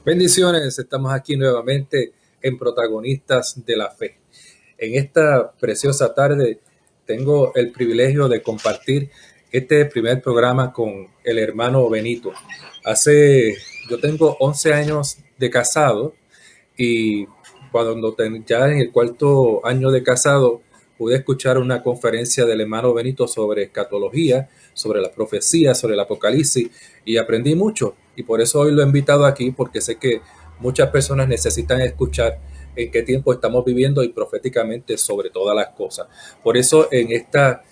Bendiciones, estamos aquí nuevamente en Protagonistas de la Fe. En esta preciosa tarde tengo el privilegio de compartir este primer programa con el hermano Benito. Yo tengo 11 años de casado y ya en el cuarto año de casado pude escuchar una conferencia del hermano Benito sobre escatología, sobre la profecía, sobre el apocalipsis y aprendí mucho y por eso hoy lo he invitado aquí porque sé que muchas personas necesitan escuchar en qué tiempo estamos viviendo y proféticamente sobre todas las cosas. Por eso en esta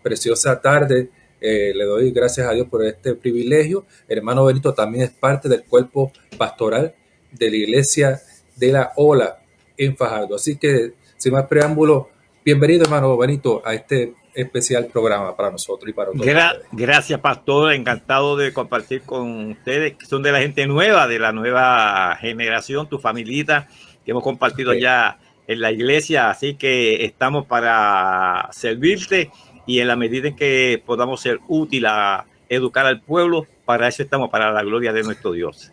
preciosa tarde le doy gracias a Dios por este privilegio. El hermano Benito también es parte del cuerpo pastoral de la iglesia de la Ola en Fajardo. Así que, sin más preámbulo, bienvenido, hermano Benito, a este especial programa para nosotros y para todos ustedes. Gracias, pastor. Encantado de compartir con ustedes, que son de la gente nueva, de la nueva generación, tu familita, que hemos compartido ya en la iglesia. Así que estamos para servirte y en la medida en que podamos ser útil a educar al pueblo, para eso estamos, para la gloria de nuestro Dios.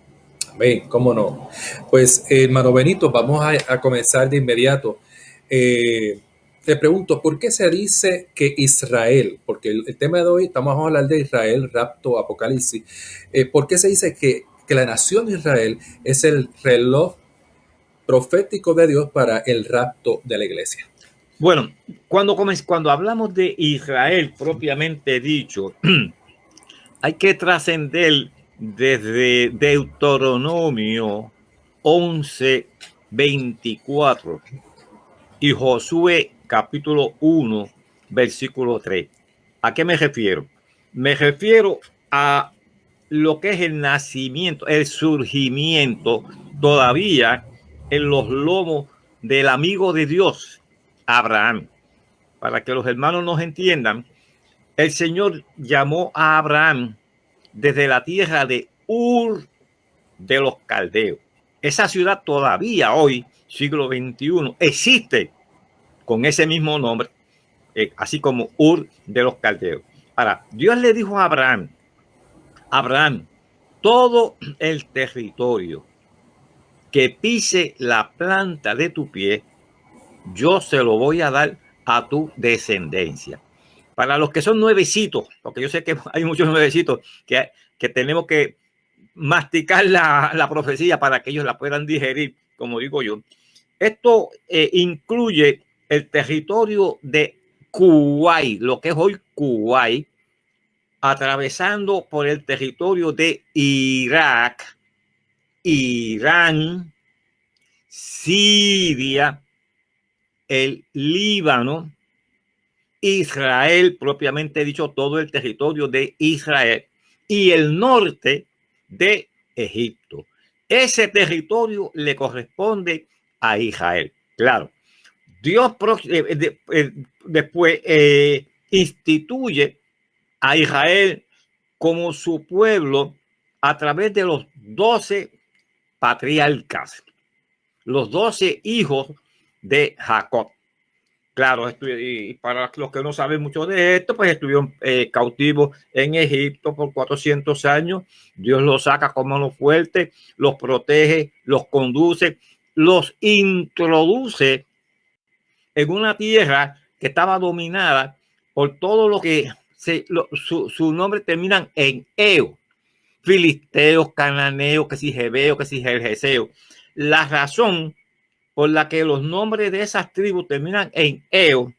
Amén, cómo no. Pues, hermano Benito, vamos a comenzar de inmediato. Te pregunto, ¿por qué se dice que Israel, porque el tema de hoy estamos a hablar de Israel, rapto, apocalipsis, ¿por qué se dice que la nación de Israel es el reloj profético de Dios para el rapto de la iglesia? Bueno, cuando hablamos de Israel propiamente dicho, hay que trascender desde Deuteronomio 11:24 y Josué capítulo 1, versículo 3. ¿A qué me refiero? Me refiero a lo que es el nacimiento, el surgimiento todavía en los lomos del amigo de Dios, Abraham. Para que los hermanos nos entiendan, el Señor llamó a Abraham desde la tierra de Ur de los Caldeos. Esa ciudad todavía hoy, siglo XXI, existe con ese mismo nombre, así como Ur de los Caldeos. Ahora, Dios le dijo a Abraham, todo el territorio que pise la planta de tu pie, yo se lo voy a dar a tu descendencia. Para los que son nuevecitos, porque yo sé que hay muchos nuevecitos que tenemos que masticar la profecía para que ellos la puedan digerir, como digo yo. Esto incluye el territorio de Kuwait, lo que es hoy Kuwait, atravesando por el territorio de Irak, Irán, Siria, el Líbano, Israel, propiamente dicho, todo el territorio de Israel y el norte de Egipto. Ese territorio le corresponde a Israel. Claro, Dios después instituye a Israel como su pueblo a través de los 12 patriarcas, los 12 hijos de Jacob. Claro, y para los que no saben mucho de esto, pues estuvieron cautivos en Egipto por 400 años. Dios los saca con mano fuerte, los protege, los conduce, los introduce en una tierra que estaba dominada por todo lo que su nombre terminan en Eo. Filisteos, cananeos, que si Jebeo, que si Jerjeseo. La razón por la que los nombres de esas tribus terminan en Eo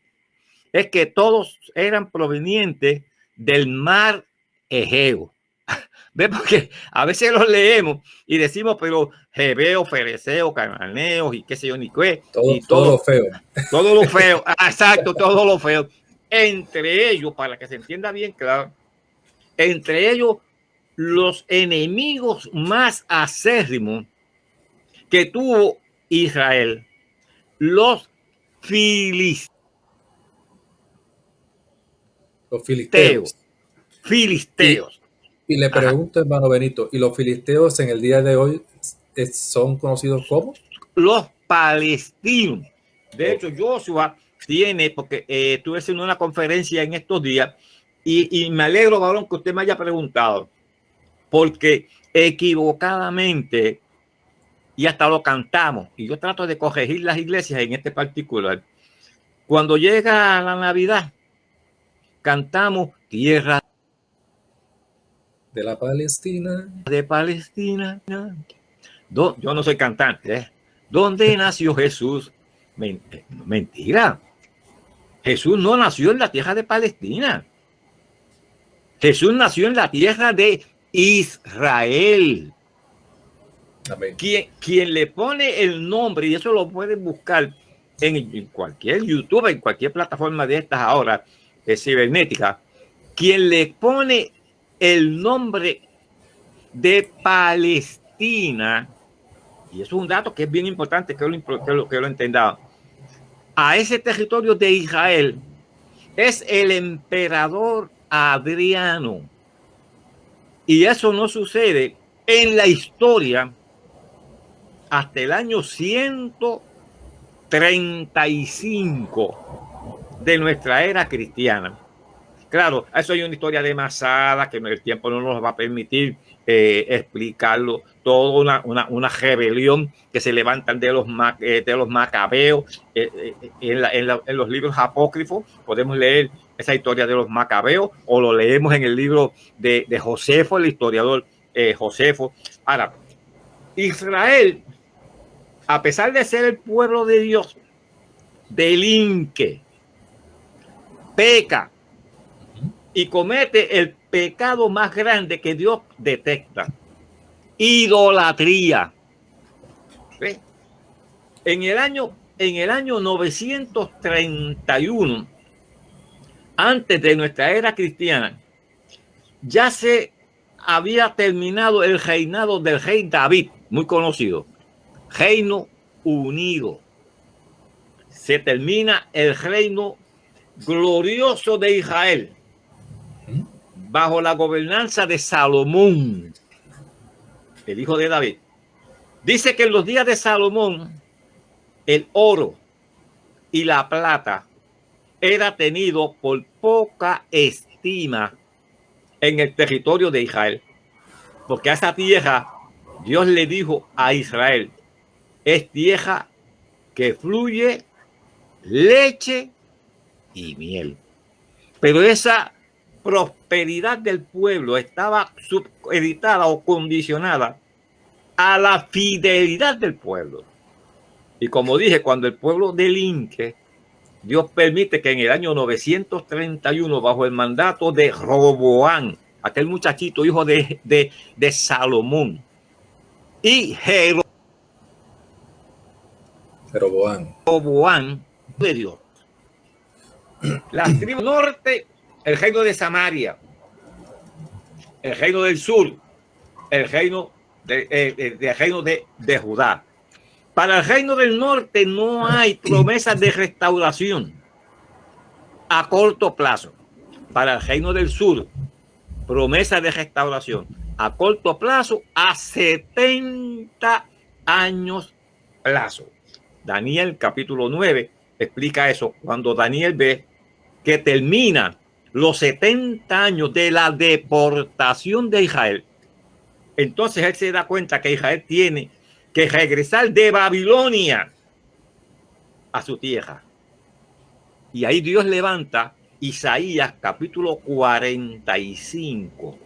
es que todos eran provenientes del mar Egeo. ¿Ves? Porque a veces los leemos y decimos, pero Jebeo, Fereceo, Cananeos y qué sé yo, ni qué. Todo lo feo. Todo lo feo, exacto, todo lo feo. Entre ellos, para que se entienda bien claro, entre ellos los enemigos más acérrimos que tuvo Israel, los filisteos. Los filisteos. Y le pregunto, hermano Benito, ¿y los filisteos en el día de hoy son conocidos como? Los palestinos. De hecho, Joshua tiene, porque estuve haciendo una conferencia en estos días y me alegro, varón, que usted me haya preguntado. porque equivocadamente, y hasta lo cantamos, y yo trato de corregir las iglesias en este particular, cuando llega la Navidad, cantamos tierra de la Palestina. De Palestina. Yo no soy cantante, ¿eh? ¿Dónde nació Jesús? Mentira. Jesús no nació en la tierra de Palestina. Jesús nació en la tierra de Israel. Amén. Quien le pone el nombre, y eso lo pueden buscar en cualquier YouTube, en cualquier plataforma de estas ahora, cibernética, quien le pone el nombre de Palestina, y eso es un dato que es bien importante que lo entendamos, a ese territorio de Israel, es el emperador Adriano. Y eso no sucede en la historia hasta el año 135 de nuestra era cristiana. Claro, eso hay una historia demasiada que el tiempo no nos va a permitir explicarlo. Toda una rebelión que se levantan de los macabeos. En los libros apócrifos podemos leer esa historia de los macabeos, o lo leemos en el libro de Josefo, el historiador Josefo. Ahora, Israel, a pesar de ser el pueblo de Dios, delinque, peca y comete el pecado más grande que Dios detecta: idolatría. ¿Ves? En el año 931, antes de nuestra era cristiana, ya se había terminado el reinado del rey David, muy conocido, Reino Unido. Se termina el reino glorioso de Israel bajo la gobernanza de Salomón, el hijo de David. Dice que en los días de Salomón el oro y la plata era tenido por poca estima en el territorio de Israel, porque a esa tierra Dios le dijo a Israel: es tierra que fluye leche y miel. Pero esa prosperidad del pueblo estaba supeditada o condicionada a la fidelidad del pueblo. Y como dije, cuando el pueblo delinque, Dios permite que en el año 931, bajo el mandato de Roboam, aquel muchachito hijo de Salomón, y Jeroboam de Dios, las tribus norte, el reino de Samaria, el reino del sur, el reino de Judá. Para el reino del norte no hay promesas de restauración a corto plazo. Para el reino del sur, promesas de restauración a corto plazo a 70 años plazo. Daniel capítulo 9 explica eso, cuando Daniel ve que termina los 70 años de la deportación de Israel. Entonces él se da cuenta que Israel tiene que regresar de Babilonia a su tierra. Y ahí Dios levanta Isaías capítulo 45,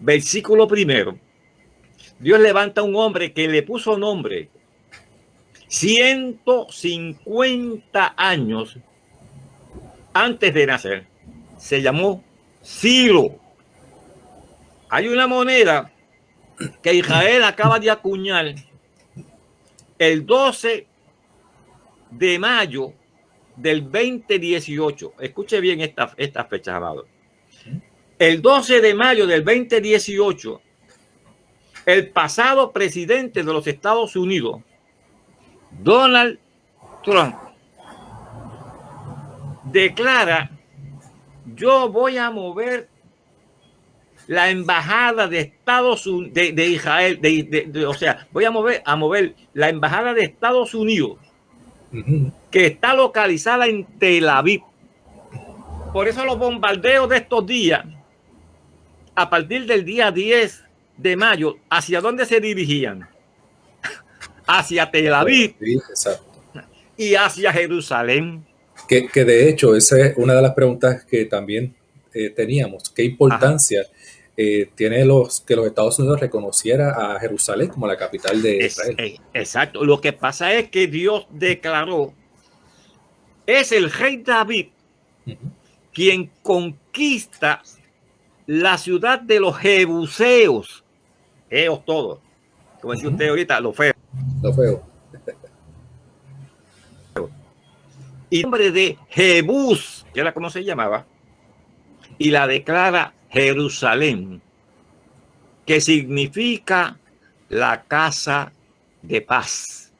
versículo 1. Dios levanta un hombre que le puso nombre 150 años antes de nacer. Se llamó Ciro. Hay una moneda que Israel acaba de acuñar el 12 de mayo del 2018. Escuche bien esta fecha, amado. El 12 de mayo del 2018, el pasado presidente de los Estados Unidos, Donald Trump, declara: yo voy a mover la embajada de Estados Unidos, de Israel, o sea, voy a mover la embajada de Estados Unidos, que está localizada en Tel Aviv. Por eso los bombardeos de estos días a partir del día 10 de mayo, ¿hacia dónde se dirigían? Hacia Tel Aviv, sí, exacto. Y hacia Jerusalén. Que de hecho, esa es una de las preguntas que también teníamos. ¿Qué importancia tiene que los Estados Unidos reconociera a Jerusalén como la capital de Israel? Exacto. Lo que pasa es que Dios declaró, es el rey David quien conquista la ciudad de los jebuseos. Ellos todos. Como decía usted ahorita, lo feo. Lo feo. Y el nombre de Jebús, que era como se llamaba, y la declara Jerusalén, que significa la casa de paz.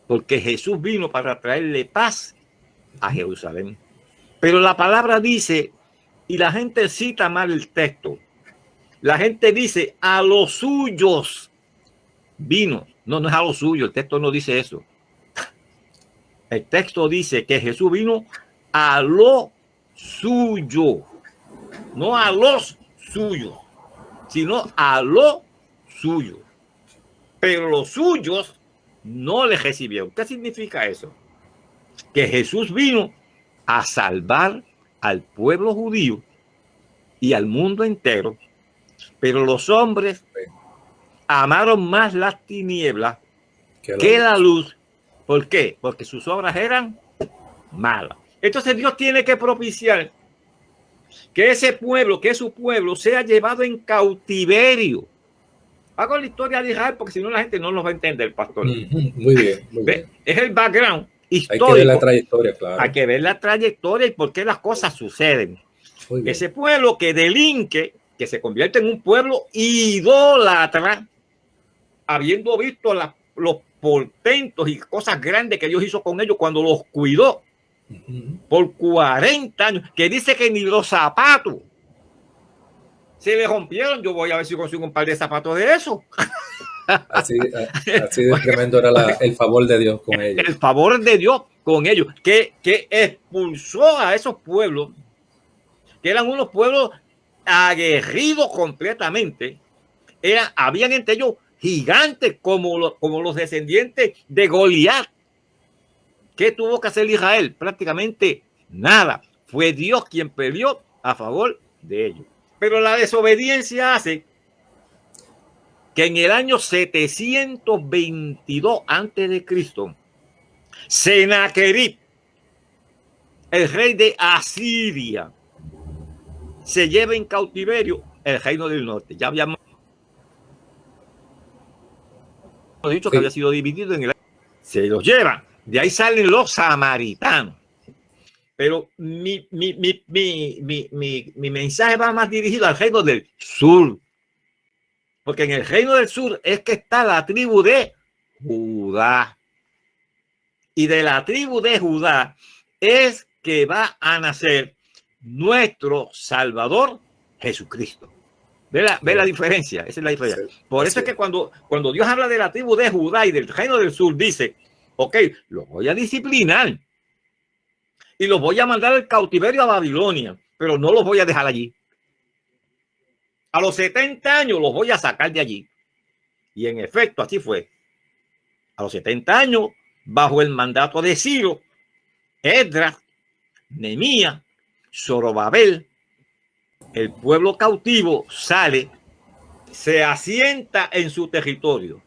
Porque Jesús vino para traerle paz a Jerusalén. Pero la palabra dice, y la gente cita mal el texto, la gente dice a los suyos vino. No, no es a los suyos, el texto no dice eso. El texto dice que Jesús vino a lo suyo, no a los suyos, sino a lo suyo. Pero los suyos no le recibieron. ¿Qué significa eso? Que Jesús vino a salvar al pueblo judío y al mundo entero, pero los hombres amaron más las tinieblas que la luz. ¿Por qué? Porque sus obras eran malas. Entonces Dios tiene que propiciar que ese pueblo, que su pueblo, sea llevado en cautiverio. Hago la historia de Israel porque si no la gente no lo va a entender, pastor. Muy bien, muy bien. Es el background histórico. Hay que ver la trayectoria, claro. Hay que ver la trayectoria y por qué las cosas suceden. Ese pueblo que delinque, que se convierte en un pueblo idólatra, habiendo visto los portentos y cosas grandes que Dios hizo con ellos cuando los cuidó por 40 años, que dice que ni los zapatos se le rompieron. Yo voy a ver si consigo un par de zapatos de eso. Así de tremendo era el favor de Dios con ellos. El favor de Dios con ellos, que expulsó a esos pueblos, que eran unos pueblos aguerridos completamente. Habían entre ellos gigantes como los descendientes de Goliat. ¿Qué tuvo que hacer Israel? Prácticamente nada. Fue Dios quien peleó a favor de ellos. Pero la desobediencia hace que en el año 722 a.C., Sennacherib, el rey de Asiria, se lleva en cautiverio el reino del norte. Ya habíamos dicho que había sido dividido en el... Se los llevan. De ahí salen los samaritanos. Pero mi mensaje va más dirigido al reino del sur. Porque en el reino del sur es que está la tribu de Judá. Y de la tribu de Judá es que va a nacer nuestro Salvador Jesucristo. ¿Ve la diferencia? Esa es la diferencia. Por eso es que cuando Dios habla de la tribu de Judá y del reino del sur, dice, ok, los voy a disciplinar y los voy a mandar al cautiverio a Babilonia, pero no los voy a dejar allí. A los 70 años los voy a sacar de allí. Y en efecto, así fue. A los 70 años, bajo el mandato de Ciro, Esdras, Nehemías, Zorobabel, el pueblo cautivo sale, se asienta en su territorio,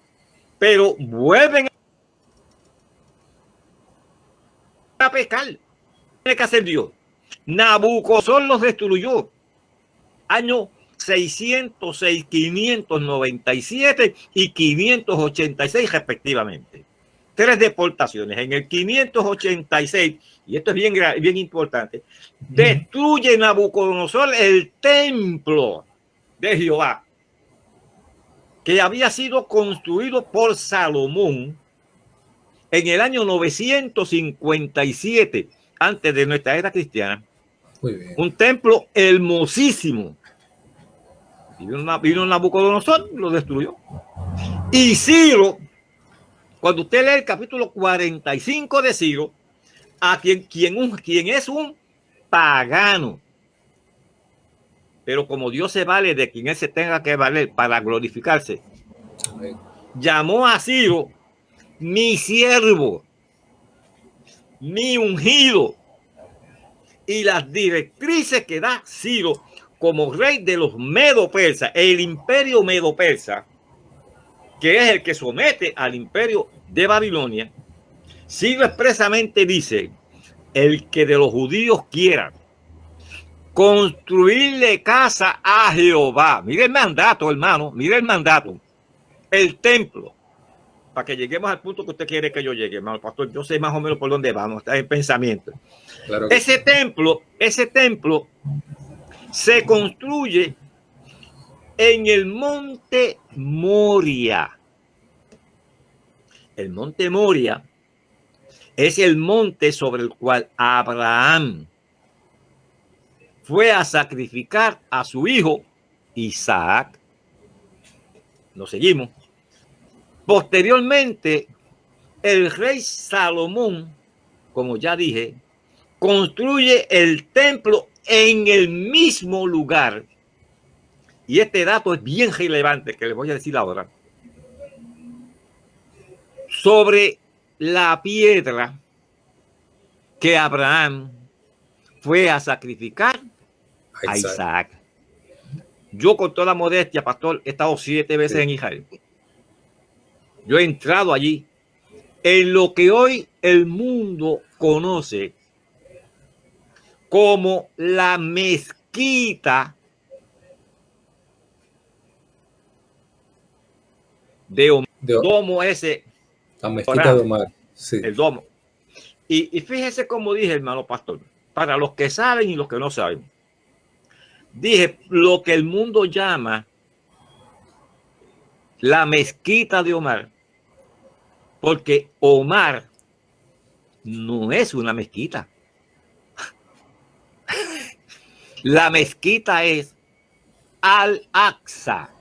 pero vuelven a pecar. ¿Qué tiene que hacer Dios? Nabucodonosor los destruyó. Año 606, 597 y 586 respectivamente. 3 deportaciones. En el 586, y esto es bien importante, destruye Nabucodonosor el templo de Jehová, que había sido construido por Salomón en el año 957 antes de nuestra era cristiana. Muy bien. Un templo hermosísimo. Vino Nabucodonosor, lo destruyó. Y Ciro, cuando usted lee el capítulo 45 de Ciro, a quien es un pagano, pero como Dios se vale de quien Él se tenga que valer para glorificarse, Amén. llamó a Ciro mi siervo, mi ungido, y las directrices que da Ciro como rey de los medo-persas, el imperio medo-persa, que es el que somete al imperio de Babilonia. Ciro expresamente dice: el que de los judíos quiera construirle casa a Jehová. Mire el mandato, hermano, mire el mandato. El templo, para que lleguemos al punto que usted quiere que yo llegue, hermano pastor. Yo sé más o menos por dónde vamos, está el pensamiento. Claro Ese templo se construye en el monte Moria. El monte Moria es el monte sobre el cual Abraham fue a sacrificar a su hijo Isaac. Nos seguimos. Posteriormente, el rey Salomón, como ya dije, construye el templo en el mismo lugar. Y este dato es bien relevante que les voy a decir ahora. Sobre la piedra que Abraham fue a sacrificar a Isaac. Yo, con toda modestia, pastor, he estado 7 veces en Israel. Yo he entrado allí en lo que hoy el mundo conoce como la mezquita de Omar. Domo ese. La mezquita de Omar. Sí. El domo. Y fíjese cómo dije, hermano pastor, para los que saben y los que no saben. Dije lo que el mundo llama la mezquita de Omar, porque Omar no es una mezquita. La mezquita es Al-Aqsa,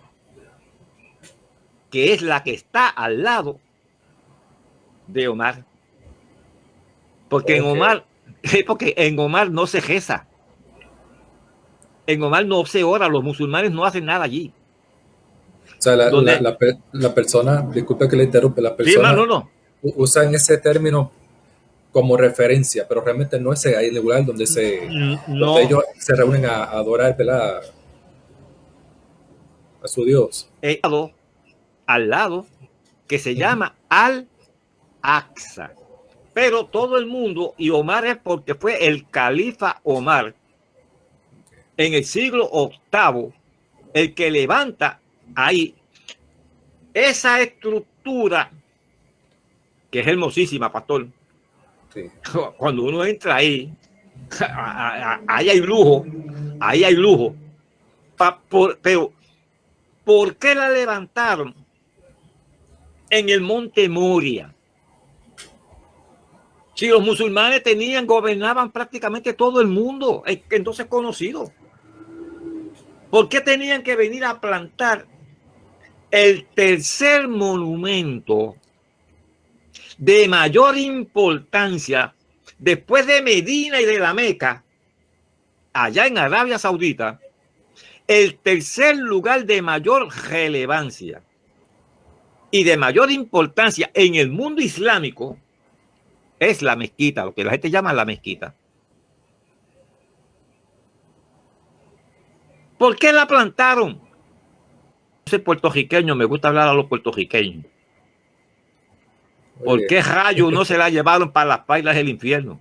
que es la que está al lado de Omar. Porque en Omar no se reza. En Omar no se ora, los musulmanes no hacen nada allí. O sea, la persona, disculpe que le interrumpe, la persona usan ese término como referencia, pero realmente no es ahí el lugar donde donde ellos se reúnen a adorar, ¿verdad?, a su Dios. Al lado, que se llama Al-Aqsa. Pero todo el mundo, y Omar es porque fue el califa Omar en el siglo VIII, el que levanta ahí esa estructura que es hermosísima, pastor. Sí. Cuando uno entra ahí, ahí hay lujo, ahí hay lujo. Pero, ¿por qué la levantaron en el monte Moria? Si los musulmanes gobernaban prácticamente todo el mundo, entonces conocido. ¿Por qué tenían que venir a plantar el tercer monumento de mayor importancia después de Medina y de la Meca, allá en Arabia Saudita? El tercer lugar de mayor relevancia y de mayor importancia en el mundo islámico es la mezquita, lo que la gente llama la mezquita. ¿Por qué la plantaron? Yo soy puertorriqueño, me gusta hablar a los puertorriqueños. ¿Por qué rayos no se la llevaron para las pailas del infierno?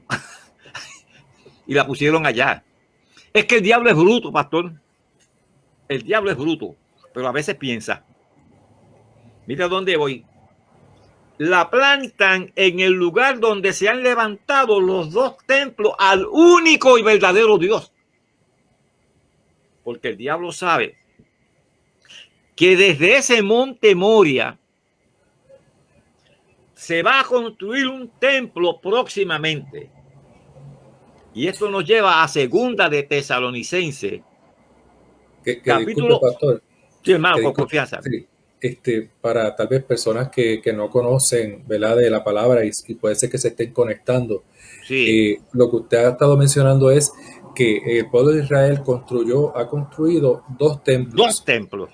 Y la pusieron allá. Es que el diablo es bruto, pastor. El diablo es bruto, pero a veces piensa. Mira dónde voy. La plantan en el lugar donde se han levantado los 2 templos al único y verdadero Dios. Porque el diablo sabe que desde ese monte Moria se va a construir un templo próximamente. Y esto nos lleva a Segunda de Tesalonicenses. Capítulo, disculpe, pastor. Sí, hermano, con confianza. Sí. Para tal vez personas que no conocen, ¿verdad?, de la palabra y puede ser que se estén conectando. Sí. Lo que usted ha estado mencionando es que el pueblo de Israel ha construido dos templos. Dos templos.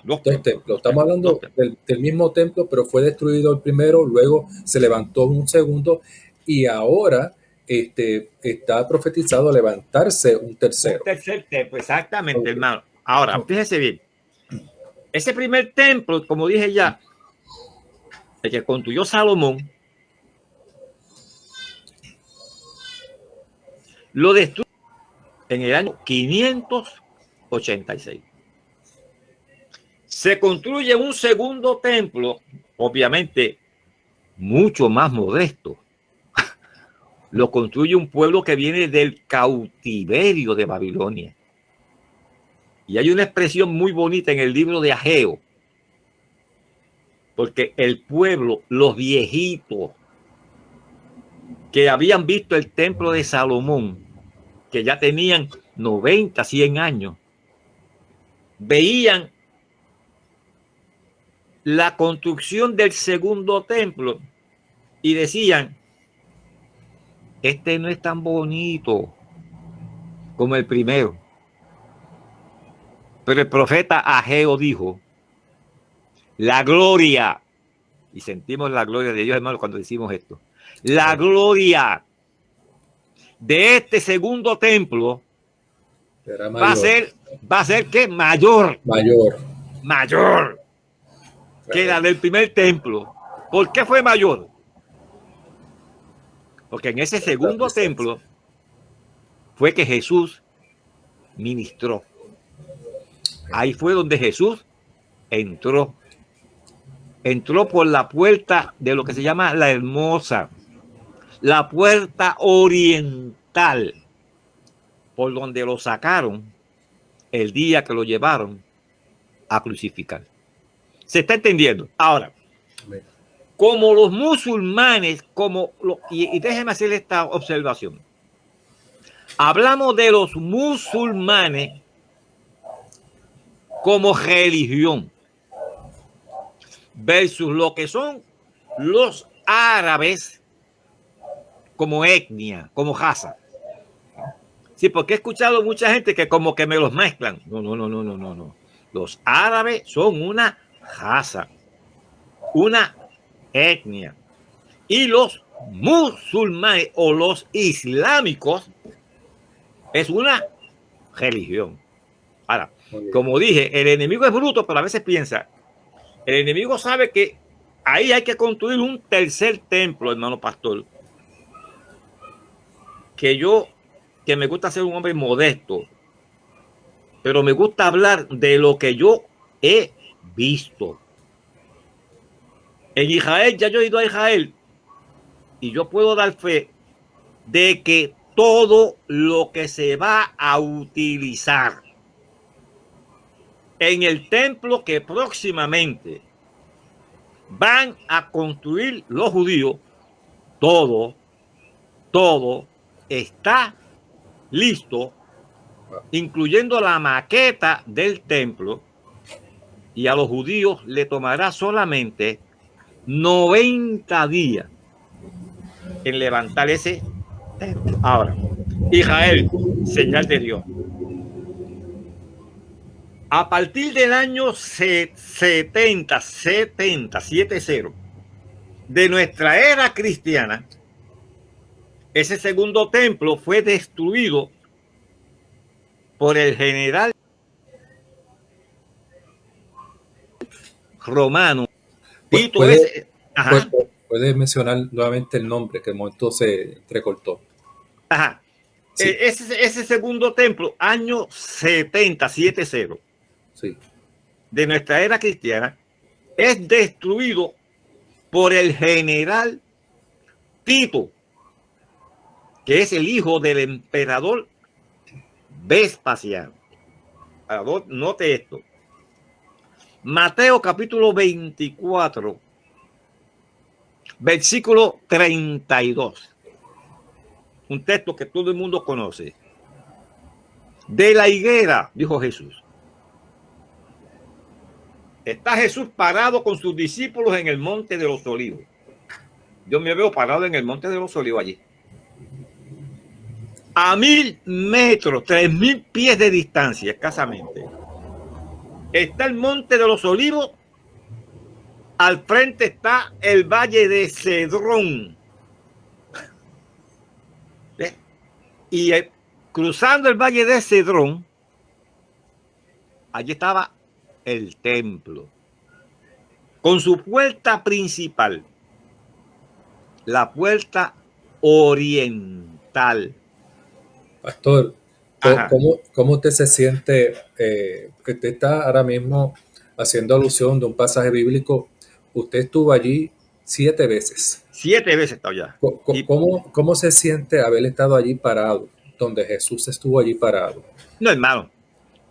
Estamos hablando del mismo templo, pero fue destruido el primero, luego se levantó un segundo y ahora está profetizado levantarse un tercero. Un tercer templo, exactamente, hermano. Ahora, fíjese bien. Ese primer templo, como dije ya, el que construyó Salomón, lo destruyó en el año 586. Se construye un segundo templo, obviamente mucho más modesto. Lo construye un pueblo que viene del cautiverio de Babilonia. Y hay una expresión muy bonita en el libro de Ageo, porque el pueblo, los viejitos que habían visto el templo de Salomón, que ya tenían 90, 100 años, veían la construcción del segundo templo y decían, este no es tan bonito como el primero. Pero el profeta Ageo dijo, la gloria, y sentimos la gloria de Dios, hermano, cuando decimos esto, la gloria de este segundo templo va a ser ¿qué? Mayor que la del primer templo. ¿Por qué fue mayor? Porque en ese segundo templo fue que Jesús ministró. Ahí fue donde Jesús entró. Entró por la puerta de lo que se llama la Hermosa, la puerta oriental, por donde lo sacaron el día que lo llevaron a crucificar. ¿Se está entendiendo? Ahora, como los musulmanes, y déjeme hacer esta observación. Hablamos de los musulmanes como religión versus lo que son los árabes como etnia, como raza. Sí, porque he escuchado mucha gente que como que me los mezclan. No. Los árabes son una raza, una etnia. Y los musulmanes o los islámicos es una religión. Ahora, como dije, el enemigo es bruto, pero a veces piensa, el enemigo sabe que ahí hay que construir un tercer templo, hermano pastor. Que me gusta ser un hombre modesto, pero me gusta hablar de lo que yo he visto. En Israel, ya yo he ido a Israel y yo puedo dar fe de que todo lo que se va a utilizar en el templo que próximamente van a construir los judíos, todo está listo, incluyendo la maqueta del templo, y a los judíos le tomará solamente 90 días en levantar ese templo. Ahora, Israel, señal de Dios. A partir del año 70, de nuestra era cristiana, ese segundo templo fue destruido por el general romano. Tito. Puede mencionar nuevamente el nombre, que el momento se entrecortó. Ajá. Sí. Ese segundo templo, año 70, sí, de nuestra era cristiana, es destruido por el general Tito, que es el hijo del emperador Vespasiano. Ahora, note esto. Mateo capítulo 24, versículo 32. Un texto que todo el mundo conoce. De la higuera, dijo Jesús. Está Jesús parado con sus discípulos en el monte de los olivos. Yo me veo parado en el monte de los olivos allí. a 1000 metros, 3000 pies de distancia escasamente, está el Monte de los Olivos. Al frente está el Valle de Cedrón. Y cruzando el Valle de Cedrón, allí estaba el templo, con su puerta principal, la puerta oriental. Pastor, ¿cómo usted se siente? Que usted está ahora mismo haciendo alusión de un pasaje bíblico. Usted estuvo allí 7 veces. 7 veces está allá. ¿Cómo se siente haber estado allí parado, donde Jesús estuvo allí parado? No, hermano.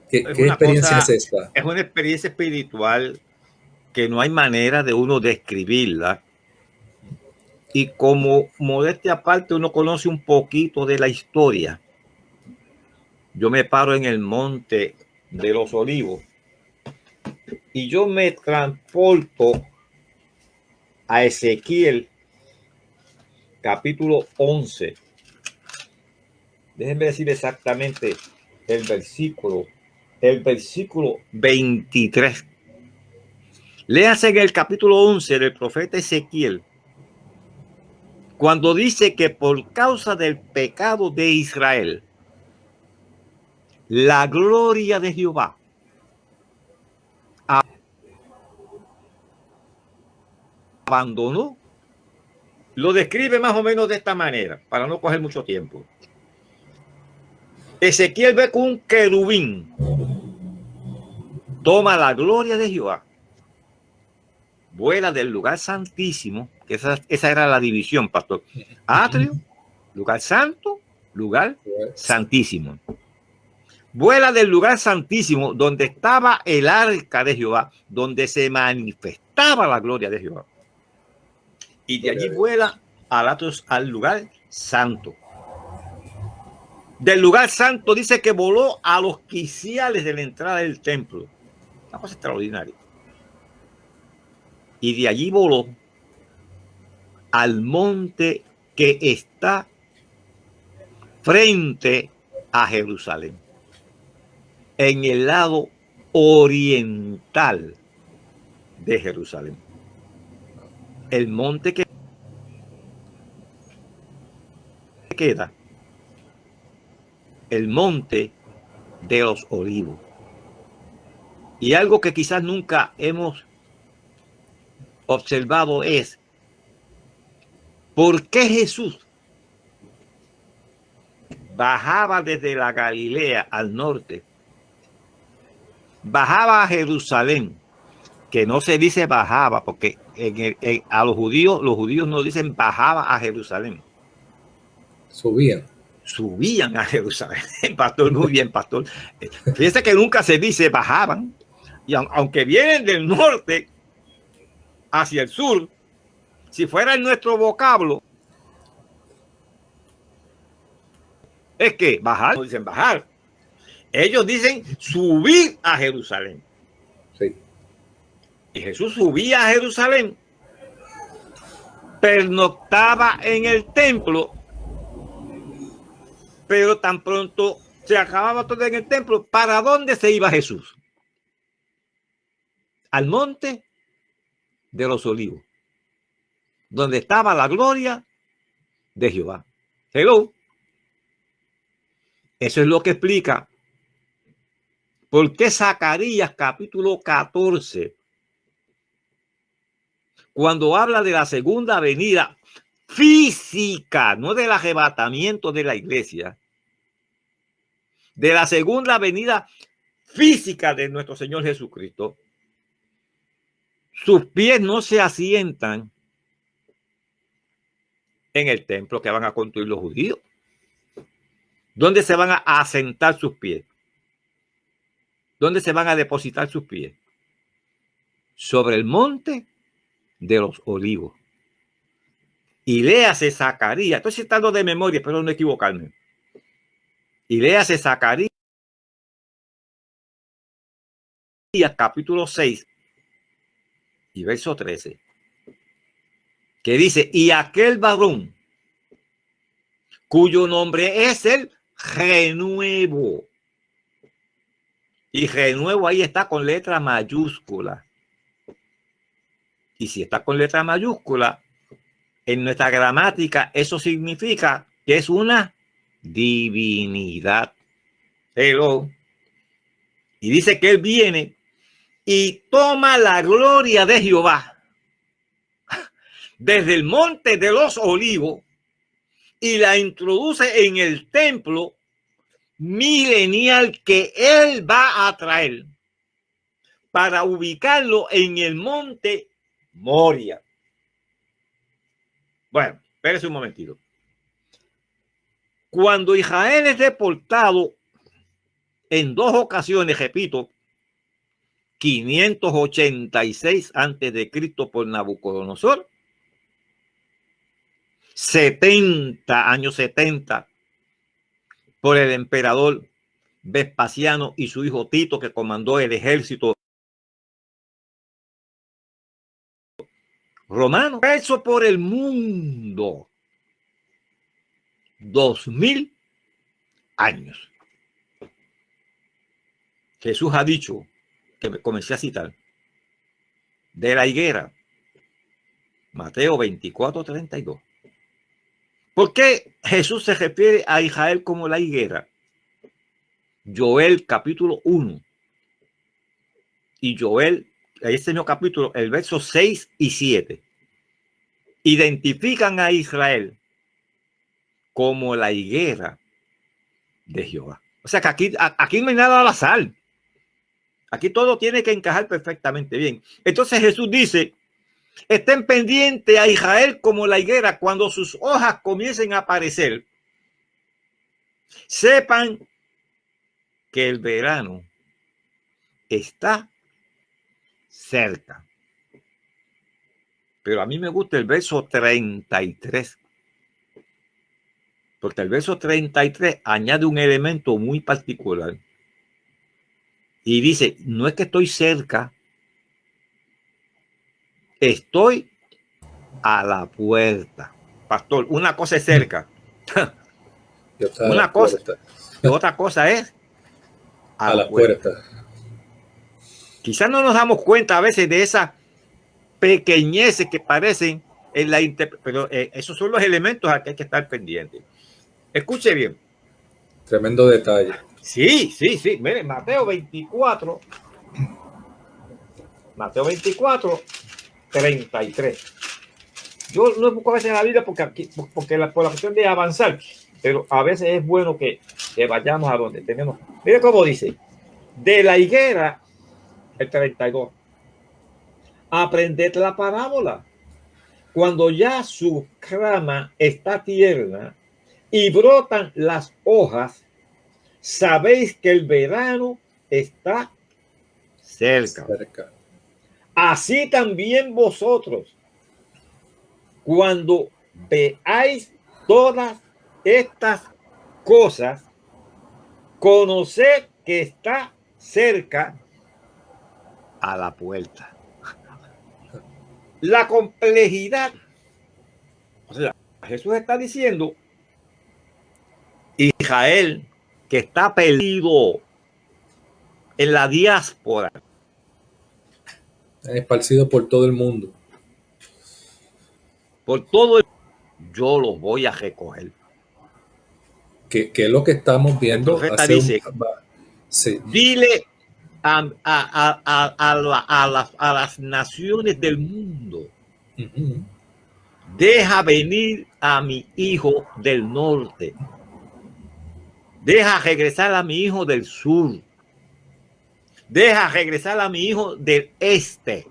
¿Qué experiencia es esta? Es una experiencia espiritual que no hay manera de uno describirla. Y como modestia aparte, uno conoce un poquito de la historia. Yo me paro en el Monte de los Olivos y yo me transporto a Ezequiel capítulo 11. Déjenme decir exactamente el versículo 23. Léase en el capítulo 11 del profeta Ezequiel, cuando dice que por causa del pecado de Israel, la gloria de Jehová abandonó. Lo describe más o menos de esta manera, para no coger mucho tiempo. Ezequiel ve que un querubín toma la gloria de Jehová, vuela del lugar santísimo, que esa era la división, pastor. Atrio, lugar santo, lugar santísimo. Vuela del lugar santísimo donde estaba el arca de Jehová, donde se manifestaba la gloria de Jehová. Y de allí vuela al lugar santo. Del lugar santo dice que voló a los quiciales de la entrada del templo. Una cosa extraordinaria. Y de allí voló al monte que está frente a Jerusalén, en el lado oriental de Jerusalén. El monte que queda, el Monte de los Olivos. Y algo que quizás nunca hemos observado es por qué Jesús bajaba desde la Galilea al norte, bajaba a Jerusalén, que no se dice bajaba, porque a los judíos no dicen bajaba a Jerusalén. Subían a Jerusalén. Pastor, muy bien, pastor. Fíjense que nunca se dice bajaban. Y aunque vienen del norte hacia el sur, si fuera en nuestro vocablo, es que bajar, no dicen bajar. Ellos dicen subir a Jerusalén. Sí. Y Jesús subía a Jerusalén, pernoctaba en el templo, pero tan pronto se acababa todo en el templo, ¿para dónde se iba Jesús? Al Monte de los Olivos, donde estaba la gloria de Jehová. Hello. Eso es lo que explica por qué Zacarías capítulo 14, cuando habla de la segunda venida física, no del arrebatamiento de la iglesia, de la segunda venida física de nuestro Señor Jesucristo, sus pies no se asientan en el templo que van a construir los judíos. ¿Dónde se van a asentar sus pies? ¿Dónde se van a depositar sus pies? Sobre el monte de los Olivos. Y léase Zacarías. Estoy citando de memoria, espero no equivocarme. Y léase Zacarías capítulo 6 y verso 13. Que dice, y aquel varón cuyo nombre es el renuevo. Y renuevo ahí está con letra mayúscula. Y si está con letra mayúscula, en nuestra gramática eso significa que es una divinidad. Hello. Y dice que él viene y toma la gloria de Jehová desde el monte de los olivos y la introduce en el templo milenial que él va a traer para ubicarlo en el monte Moria. Bueno, espérese un momentito. Cuando Israel es deportado en 2 ocasiones, repito, 586 antes de Cristo por Nabucodonosor, 70 por el emperador Vespasiano y su hijo Tito, que comandó el ejército romano. Eso por el mundo. 2000 años. Jesús ha dicho, que me comencé a citar, de la higuera, Mateo 24:32. ¿Por qué Jesús se refiere a Israel como la higuera? Joel capítulo 1 y Joel, ese mismo capítulo, el verso 6 y 7, identifican a Israel como la higuera de Jehová. O sea que aquí no hay nada al azar. Aquí todo tiene que encajar perfectamente bien. Entonces Jesús dice, estén pendientes a Israel como la higuera cuando sus hojas comiencen a aparecer. Sepan que el verano está cerca. Pero a mí me gusta el verso 33. Porque el verso 33 añade un elemento muy particular. Y dice, no es que estoy cerca, estoy a la puerta. Pastor, una cosa es cerca. Una cosa. Y otra cosa es a la puerta. Quizás no nos damos cuenta a veces de esas pequeñeces que parecen en la pero esos son los elementos a que hay que estar pendientes. Escuche bien. Tremendo detalle. Sí. Mire, Mateo 24, 33. Yo no busco a veces en la Biblia porque por la cuestión de avanzar, pero a veces es bueno que vayamos a donde tenemos. Mire cómo dice, de la higuera, el 32, aprended la parábola. Cuando ya su rama está tierna y brotan las hojas, sabéis que el verano está cerca. Así también vosotros, cuando veáis todas estas cosas, conoced que está cerca a la puerta. La complejidad. O sea, Jesús está diciendo, Israel, que está perdido en la diáspora, esparcido por todo el mundo. Yo los voy a recoger. Que es lo que estamos viendo. El profeta dice, sí. Dile a las naciones del mundo, deja venir a mi hijo del norte, deja regresar a mi hijo del sur, deja regresar a mi hijo del este,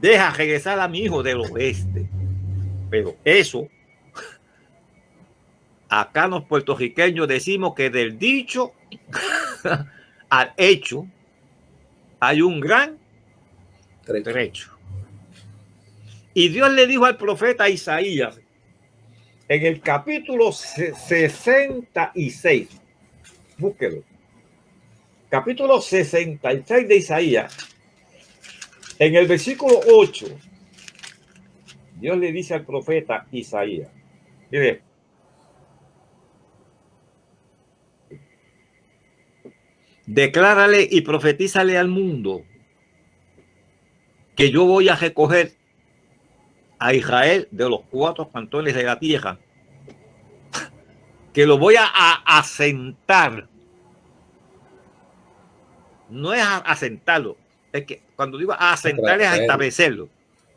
deja regresar a mi hijo del oeste. Pero eso, acá los puertorriqueños decimos que del dicho al hecho hay un gran trecho. Y Dios le dijo al profeta Isaías en el capítulo 66, búsquelo, capítulo 66 de Isaías, en el versículo 8, Dios le dice al profeta Isaías, mire, declárale y profetízale al mundo que yo voy a recoger a Israel de los 4 cantones de la tierra, que lo voy a asentar. No es asentarlo, es que cuando digo asentar es a establecerlo.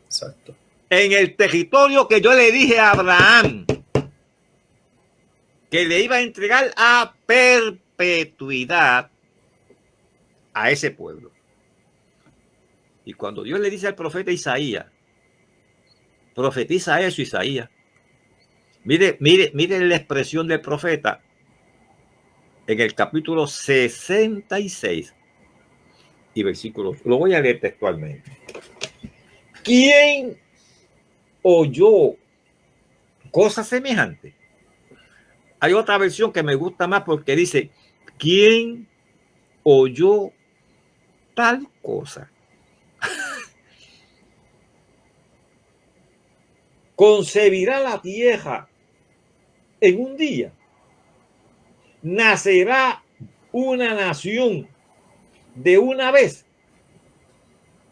Exacto. En el territorio que yo le dije a Abraham que le iba a entregar a perpetuidad a ese pueblo. Y cuando Dios le dice al profeta Isaías, profetiza eso, Isaías. Mire la expresión del profeta en el capítulo 66 y versículo. Lo voy a leer textualmente. ¿Quién oyó cosa semejante? Hay otra versión que me gusta más porque dice, ¿quién oyó tal cosa? Concebirá la tierra en un día. Nacerá una nación de una vez.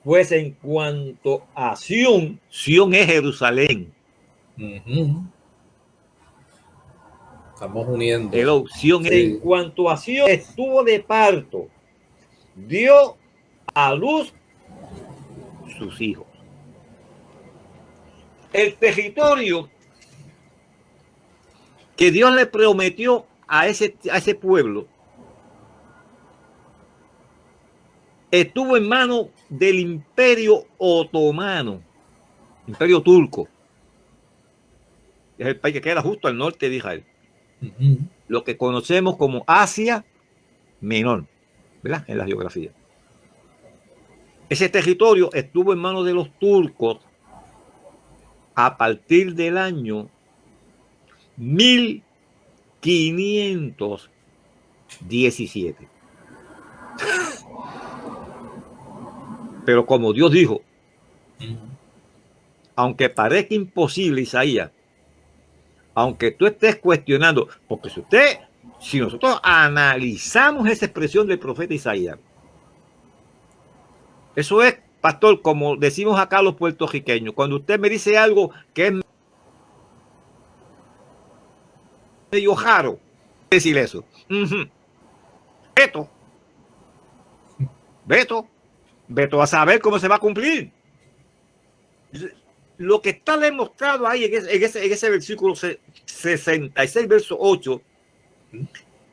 Pues en cuanto a Sión, Sión es Jerusalén. Estamos uniendo. Hello, Sión, sí. En cuanto a Sión, estuvo de parto, dio a luz sus hijos. El territorio que Dios le prometió a ese pueblo estuvo en manos del Imperio Otomano, Imperio Turco. Es el país que queda justo al norte de Israel. Lo que conocemos como Asia Menor, ¿verdad? En la geografía. Ese territorio estuvo en manos de los turcos a partir del año 1517. Pero como Dios dijo, aunque parezca imposible, Isaías, aunque tú estés cuestionando, porque si nosotros analizamos esa expresión del profeta Isaías, eso es, pastor, como decimos acá los puertorriqueños, cuando usted me dice algo que es medio raro, decir eso. Veto a saber cómo se va a cumplir. Lo que está demostrado ahí en ese versículo 66, verso 8,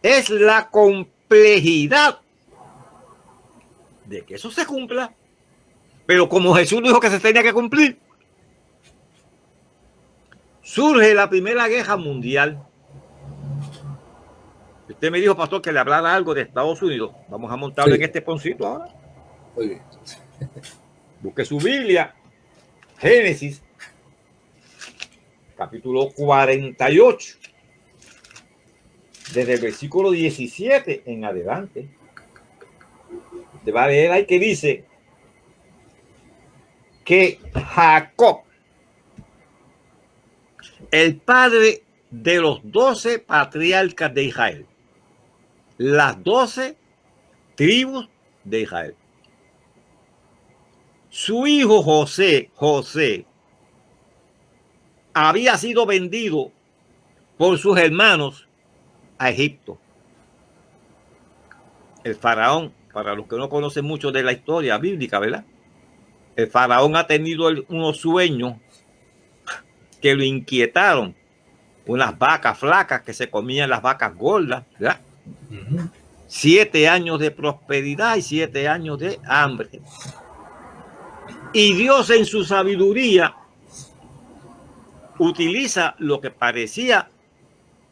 es la complejidad de que eso se cumpla. Pero como Jesús dijo que se tenía que cumplir, surge la Primera Guerra Mundial. Usted me dijo, pastor, que le hablara algo de Estados Unidos. Vamos a montarlo en este poncito ahora. Muy bien. Busque su Biblia, Génesis, capítulo 48, desde el versículo 17 en adelante. Usted va a leer ahí que dice que Jacob, el padre de los 12 patriarcas de Israel, las 12 tribus de Israel, su hijo José había sido vendido por sus hermanos a Egipto. El faraón, para los que no conocen mucho de la historia bíblica, ¿verdad? El faraón ha tenido unos sueños que lo inquietaron. Unas vacas flacas que se comían las vacas gordas, ¿verdad? 7 años de prosperidad y 7 años de hambre. Y Dios en su sabiduría utiliza lo que parecía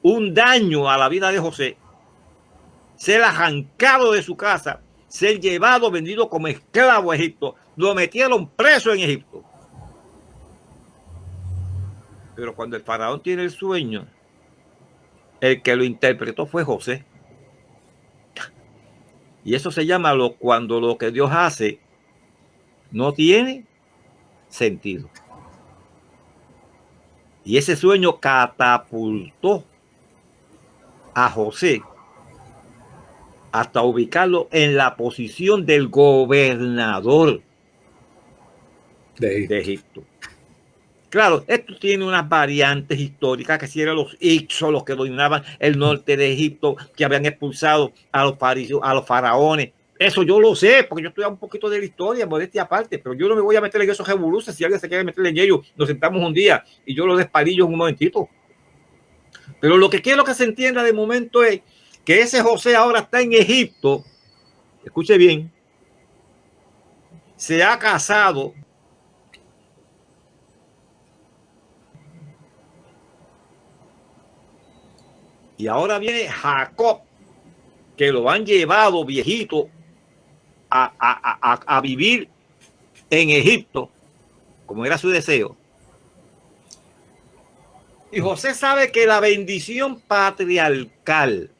un daño a la vida de José, ser arrancado de su casa, ser llevado, vendido como esclavo a Egipto. Lo metieron preso en Egipto. Pero cuando el faraón tiene el sueño, el que lo interpretó fue José. Y eso se llama cuando lo que Dios hace no tiene sentido. Y ese sueño catapultó a José hasta ubicarlo en la posición del gobernador de Egipto. Claro, esto tiene unas variantes históricas, que si eran los Hicsos los que dominaban el norte de Egipto, que habían expulsado a los faraones. Eso yo lo sé, porque yo estudié un poquito de la historia, modestia aparte, pero yo no me voy a meter en esos revoluciones. Si alguien se quiere meter en ellos, nos sentamos un día y yo lo despalillo en un momentito. Pero lo que quiero que se entienda de momento es que ese José ahora está en Egipto, escuche bien, se ha casado y ahora viene Jacob, que lo han llevado viejito a vivir en Egipto, como era su deseo. Y José sabe que la bendición patriarcal,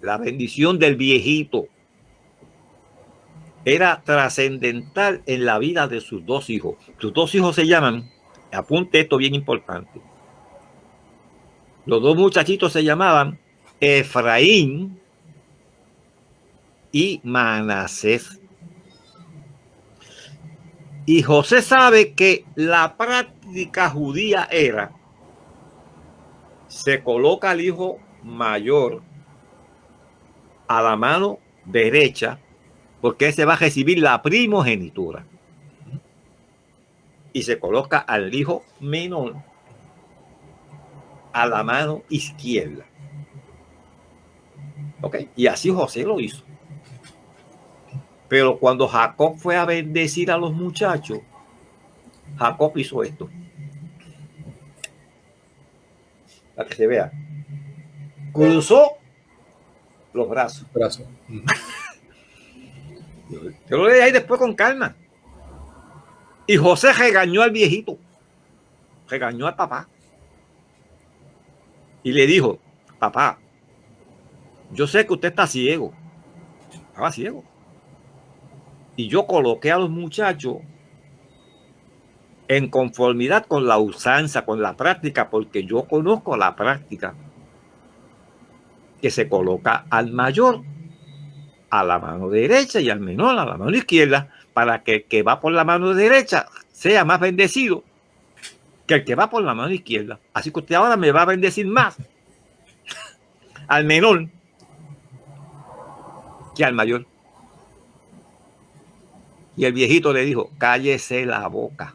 la bendición del viejito, era trascendental en la vida de sus dos hijos. Sus dos hijos se llaman, apunte esto bien importante, los dos muchachitos se llamaban Efraín y Manasés. Y José sabe que la práctica judía era, se coloca al hijo mayor a la mano derecha, porque ese va a recibir la primogenitura. Y se coloca al hijo menor a la mano izquierda. ¿Ok? Y así José lo hizo. Pero cuando Jacob fue a bendecir a los muchachos, Jacob hizo esto. Para que se vea. Cruzó los brazos. Yo lo leí ahí después con calma. Y José regañó al viejito. Regañó al papá. Y le dijo, papá, yo sé que usted está ciego. Estaba ciego. Y yo coloqué a los muchachos en conformidad con la usanza, con la práctica, porque yo conozco la práctica que se coloca al mayor a la mano derecha y al menor a la mano izquierda, para que el que va por la mano derecha sea más bendecido que el que va por la mano izquierda. Así que usted ahora me va a bendecir más al menor que al mayor. Y el viejito le dijo, cállese la boca.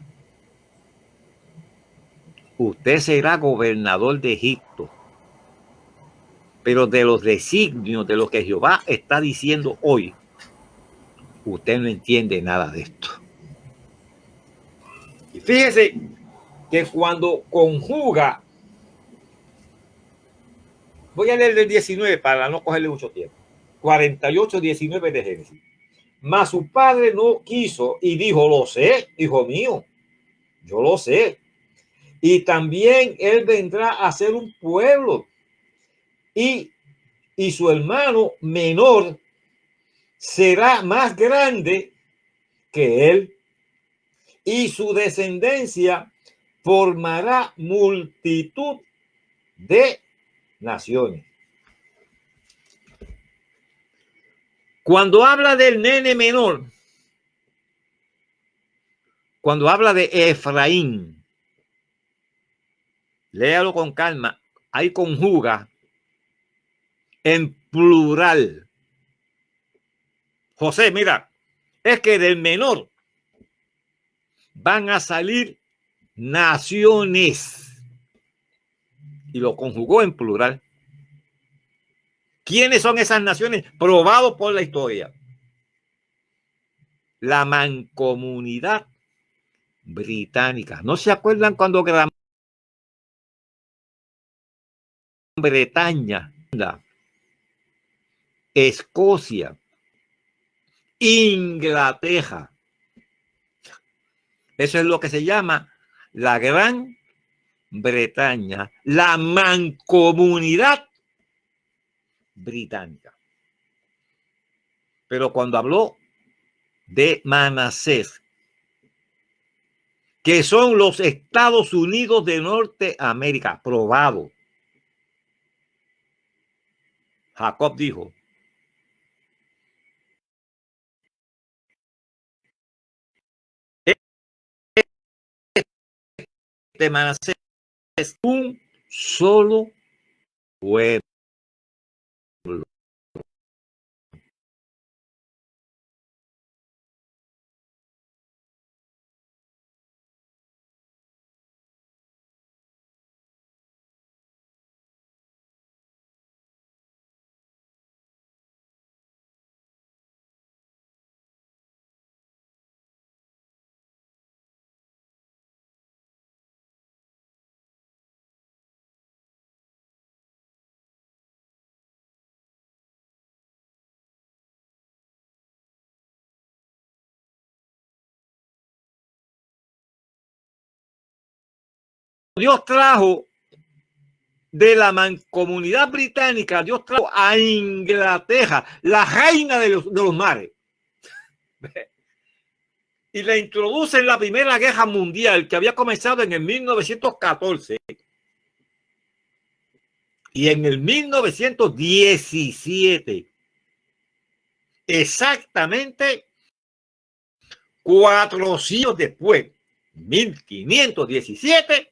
Usted será gobernador de Egipto, pero de los designios de lo que Jehová está diciendo hoy, usted no entiende nada de esto. Y fíjese que cuando conjuga, voy a leer el 19 para no cogerle mucho tiempo, 48:19 de Génesis. Mas su padre no quiso y dijo, lo sé, hijo mío, yo lo sé. Y también él vendrá a ser un pueblo. Y su hermano menor será más grande que él. Y su descendencia formará multitud de naciones. Cuando habla del nene menor, cuando habla de Efraín, léalo con calma, ahí conjuga en plural. José, mira, es que del menor van a salir naciones. Y lo conjugó en plural. ¿Quiénes son esas naciones? Probado por la historia. La mancomunidad británica. ¿No se acuerdan cuando Gran Bretaña, Escocia, Inglaterra? Eso es lo que se llama la Gran Bretaña, la mancomunidad británica. Pero cuando habló de Manasés, que son los Estados Unidos de Norteamérica, probado. Jacob dijo: de Manasés es un solo pueblo. Dios trajo de la mancomunidad británica, Dios trajo a Inglaterra, la reina de los mares, y la introduce en la Primera Guerra Mundial, que había comenzado en el 1914, y en el 1917, exactamente 400 después, 1517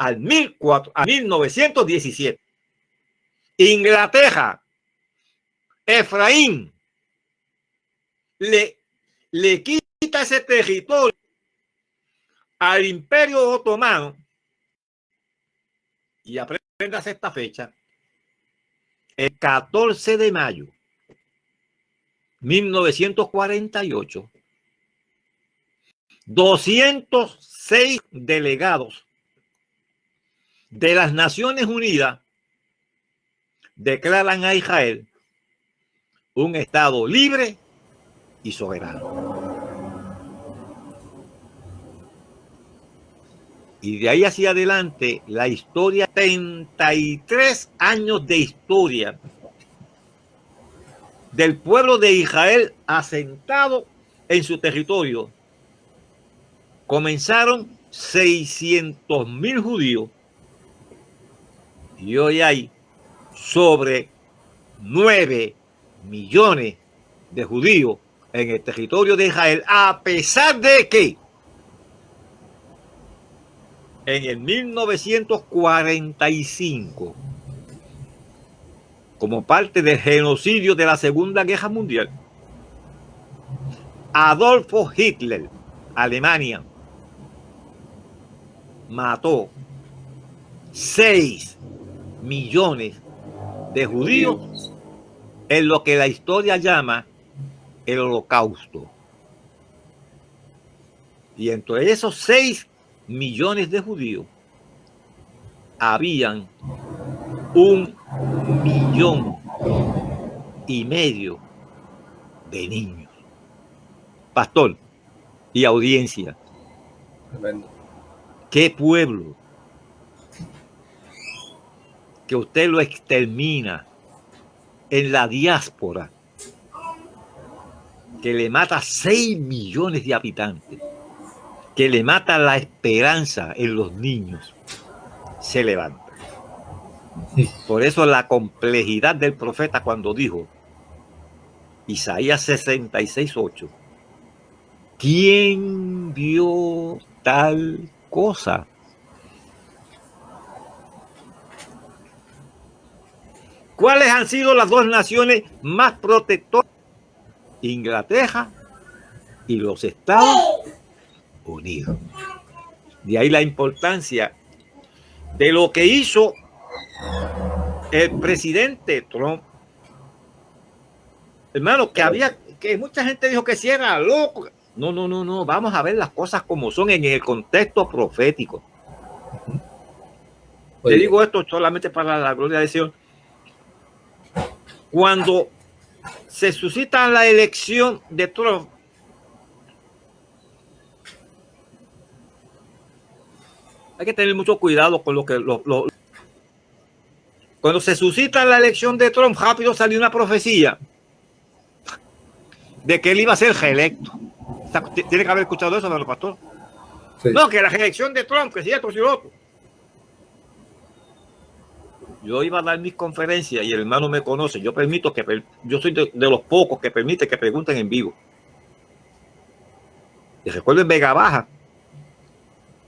a 1917. Inglaterra, Efraín, le quita ese territorio al Imperio Otomano, y aprendas esta fecha, el 14 de mayo 1948, 206 delegados de las Naciones Unidas declaran a Israel un estado libre y soberano. Y de ahí hacia adelante, la historia, 33 años de historia del pueblo de Israel asentado en su territorio. Comenzaron 600,000 judíos y hoy hay sobre 9 millones de judíos en el territorio de Israel, a pesar de que en el 1945, como parte del genocidio de la Segunda Guerra Mundial, Adolfo Hitler, Alemania, mató 6 millones de judíos en lo que la historia llama el Holocausto. Y entre esos 6 millones de judíos habían 1,5 millones de niños. Pastor y audiencia, Tremendo. ¿qué pueblo que usted lo extermina en la diáspora, que le mata 6 millones de habitantes, que le mata la esperanza en los niños, se levanta? Por eso la complejidad del profeta cuando dijo, Isaías 66:8, ¿quién vio tal cosa? ¿Cuáles han sido las dos naciones más protectoras? Inglaterra y los Estados Unidos. De ahí la importancia de lo que hizo el presidente Trump. Hermano, que mucha gente dijo que si era loco. No. Vamos a ver las cosas como son en el contexto profético. Le digo esto solamente para la gloria de Dios. Cuando se suscita la elección de Trump, hay que tener mucho cuidado con lo que cuando se suscita la elección de Trump, rápido salió una profecía de que él iba a ser reelecto. Tiene que haber escuchado eso, ¿no, pastor? Sí. No, que la reelección de Trump, que si esto, si lo otro. yo iba a dar mis conferencias y el hermano me conoce. Yo permito yo soy de los pocos que permite que pregunten en vivo. Y recuerdo en Vega Baja,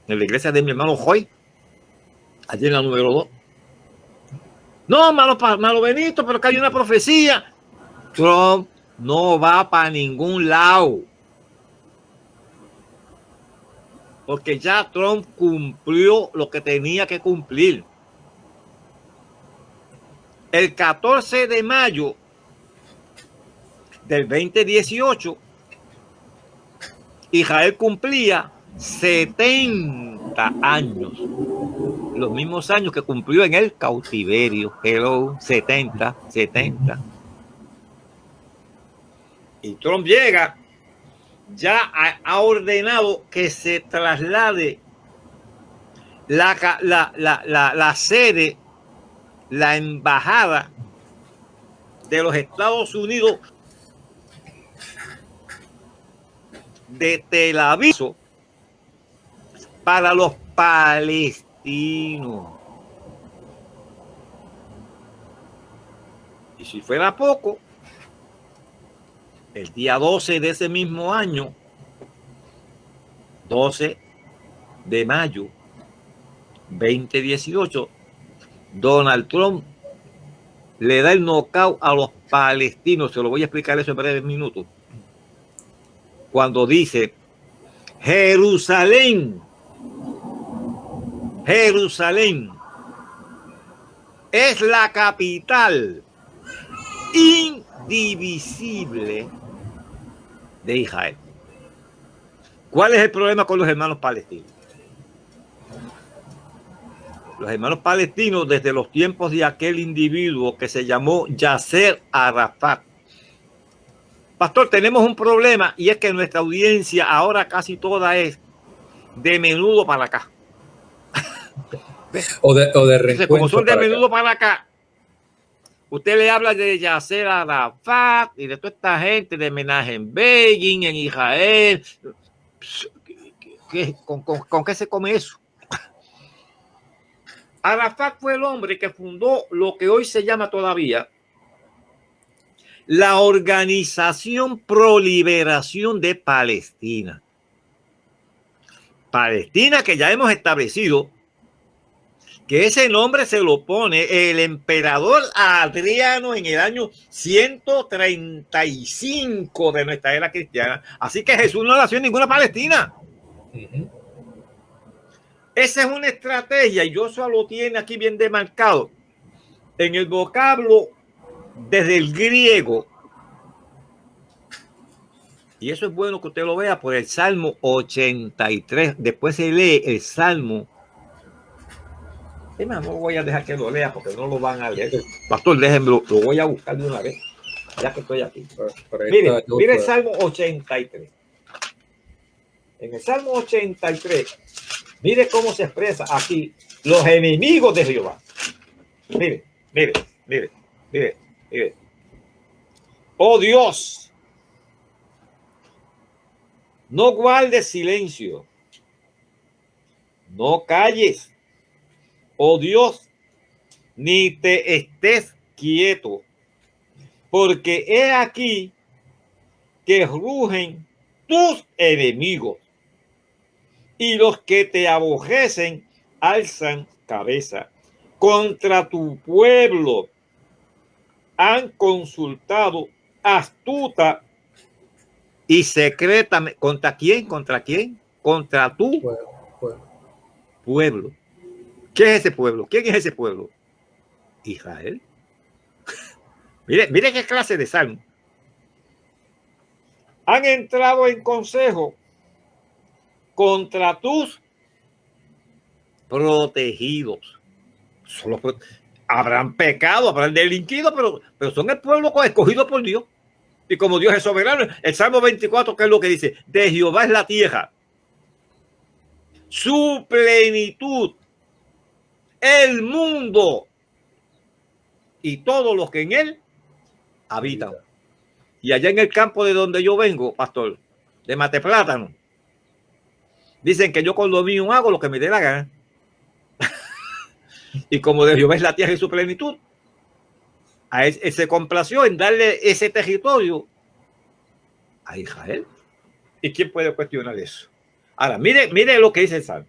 en la iglesia de mi hermano Joy, allí en la número 2. No, hermano Benito, pero que hay una profecía. Trump no va para ningún lado. Porque ya Trump cumplió lo que tenía que cumplir. El 14 de mayo del 2018, Israel cumplía 70 años. Los mismos años que cumplió en el cautiverio. Hello, 70. Y Trump llega, ya ha ordenado que se traslade la sede, la embajada de los Estados Unidos de Tel Aviv para los palestinos. Y si fuera poco, el día 12 de ese mismo año, 12 de mayo 2018, Donald Trump le da el knockout a los palestinos. Se lo voy a explicar eso en breves minutos. Cuando dice: Jerusalén es la capital indivisible de Israel. ¿Cuál es el problema con los hermanos palestinos? Los hermanos palestinos, desde los tiempos de aquel individuo que se llamó Yasser Arafat. Pastor, tenemos un problema, y es que nuestra audiencia ahora casi toda es de menudo para acá. O de reencuentro. Como son de menudo para acá, usted le habla de Yasser Arafat y de toda esta gente de Menachem Begin en Israel. ¿Con qué se come eso? Arafat fue el hombre que fundó lo que hoy se llama todavía la Organización Pro Liberación de Palestina. Palestina, que ya hemos establecido que ese nombre se lo pone el emperador Adriano en el año 135 de nuestra era cristiana. Así que Jesús no nació en ninguna Palestina. Esa es una estrategia, y Joshua lo tiene aquí bien demarcado en el vocablo desde el griego. Y eso es bueno que usted lo vea por el Salmo 83. Después se lee el Salmo. No voy a dejar que lo lea porque no lo van a leer. Pastor, déjenmelo, lo voy a buscar de una vez, ya que estoy aquí. Mire el Salmo 83. En el Salmo 83, mire cómo se expresa aquí los enemigos de Jehová. Mire. Oh Dios, no guardes silencio, no calles. Oh Dios, ni te estés quieto, porque he aquí que rugen tus enemigos, y los que te aborrecen alzan cabeza. Contra tu pueblo han consultado astuta y secretamente. ¿Contra quién? ¿Contra quién? Contra tu pueblo. ¿Qué es ese pueblo? ¿Quién es ese pueblo? Israel. Mire qué clase de salmo. Han entrado en consejo contra tus protegidos. Habrán pecado, habrán delinquido, pero son el pueblo escogido por Dios. Y como Dios es soberano, el Salmo 24, ¿qué es lo que dice? De Jehová es la tierra, su plenitud, el mundo y todos los que en él habitan. Y allá en el campo de donde yo vengo, pastor, de Mateplátano, dicen que yo con lo mío hago lo que me dé la gana. Y como de Jehová es la tierra y su plenitud, él se complació en darle ese territorio a Israel. ¿Y quién puede cuestionar eso? Ahora, mire lo que dice el Salmo.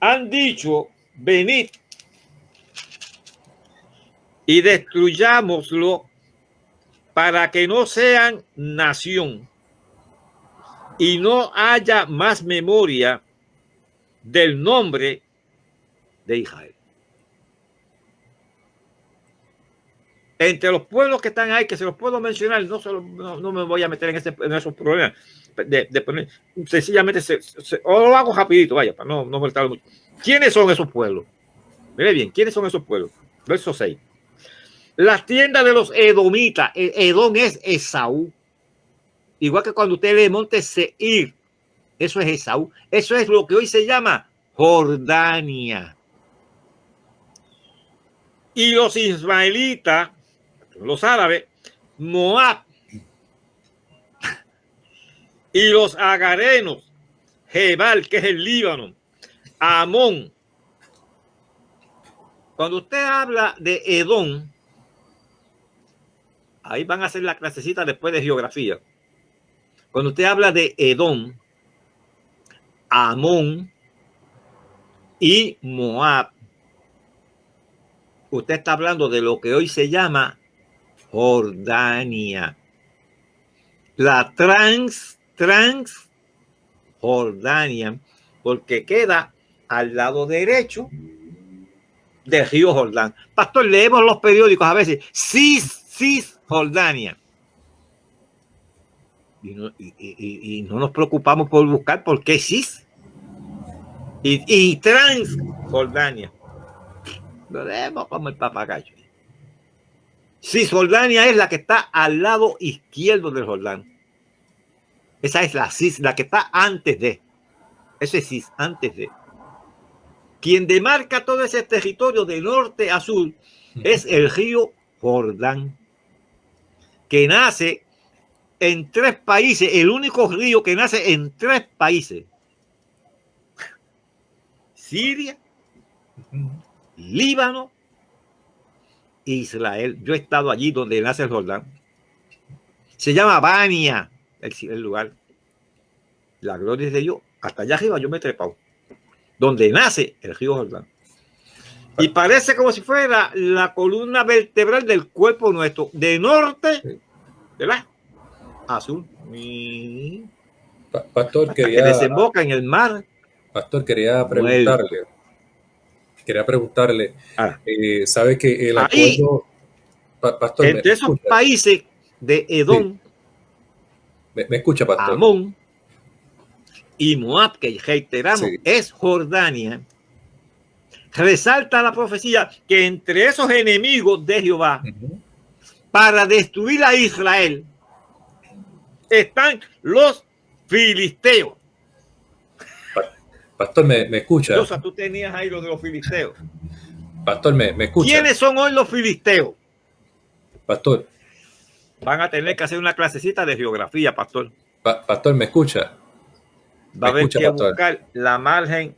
Han dicho, venid y destruyámoslo para que no sean nación y no haya más memoria del nombre de Israel. Entre los pueblos que están ahí, que se los puedo mencionar, no me voy a meter en esos problemas de poner, sencillamente o lo hago rapidito, vaya, para no molestarlo mucho. ¿Quiénes son esos pueblos? Mire bien, ¿quiénes son esos pueblos? Verso 6. Las tiendas de los edomitas. Edom es Esaú. Igual que cuando usted lee Monte Seir, eso es Esaú. Eso es lo que hoy se llama Jordania. Y los israelitas, los árabes, Moab. Y los agarenos, Jebal, que es el Líbano, Amón. Cuando usted habla de Edom, ahí van a hacer la clasecita después de geografía. Cuando usted habla de Edom, Amón y Moab, usted está hablando de lo que hoy se llama Jordania. La Transjordania, porque queda al lado derecho del río Jordán. Pastor, leemos los periódicos a veces, Cisjordania. Y no nos preocupamos por buscar por qué Cis y Transjordania. Lo vemos como el papagayo. Cisjordania es la que está al lado izquierdo del Jordán. Esa es la Cis, la que está antes de. Ese es Cis, antes de. Quien demarca todo ese territorio de norte a sur es el río Jordán, que nace en 3 países, el único río que nace en 3 países. Siria, Líbano, Israel. Yo he estado allí donde nace el Jordán. Se llama Bania, el lugar. La gloria es de Dios. Hasta allá arriba yo me he trepado. Donde nace el río Jordán. Y parece como si fuera la columna vertebral del cuerpo nuestro, de norte, ¿verdad? A sur. Pastor, que desemboca en el mar. Pastor, quería preguntarle, ¿sabe que el acuerdo, Pastor, entre esos países de Edom, sí. ¿Me escucha, Pastor? Amón y Moab, que reiteramos, sí, es Jordania, resalta la profecía que entre esos enemigos de Jehová, para destruir a Israel, están los filisteos. Pastor, ¿me escucha? Rosa, tú tenías ahí lo de los filisteos. Pastor, ¿me escucha? ¿Quiénes son hoy los filisteos? Pastor. Van a tener que hacer una clasecita de geografía, pastor. Pastor, ¿me escucha? Va a haber que buscar la margen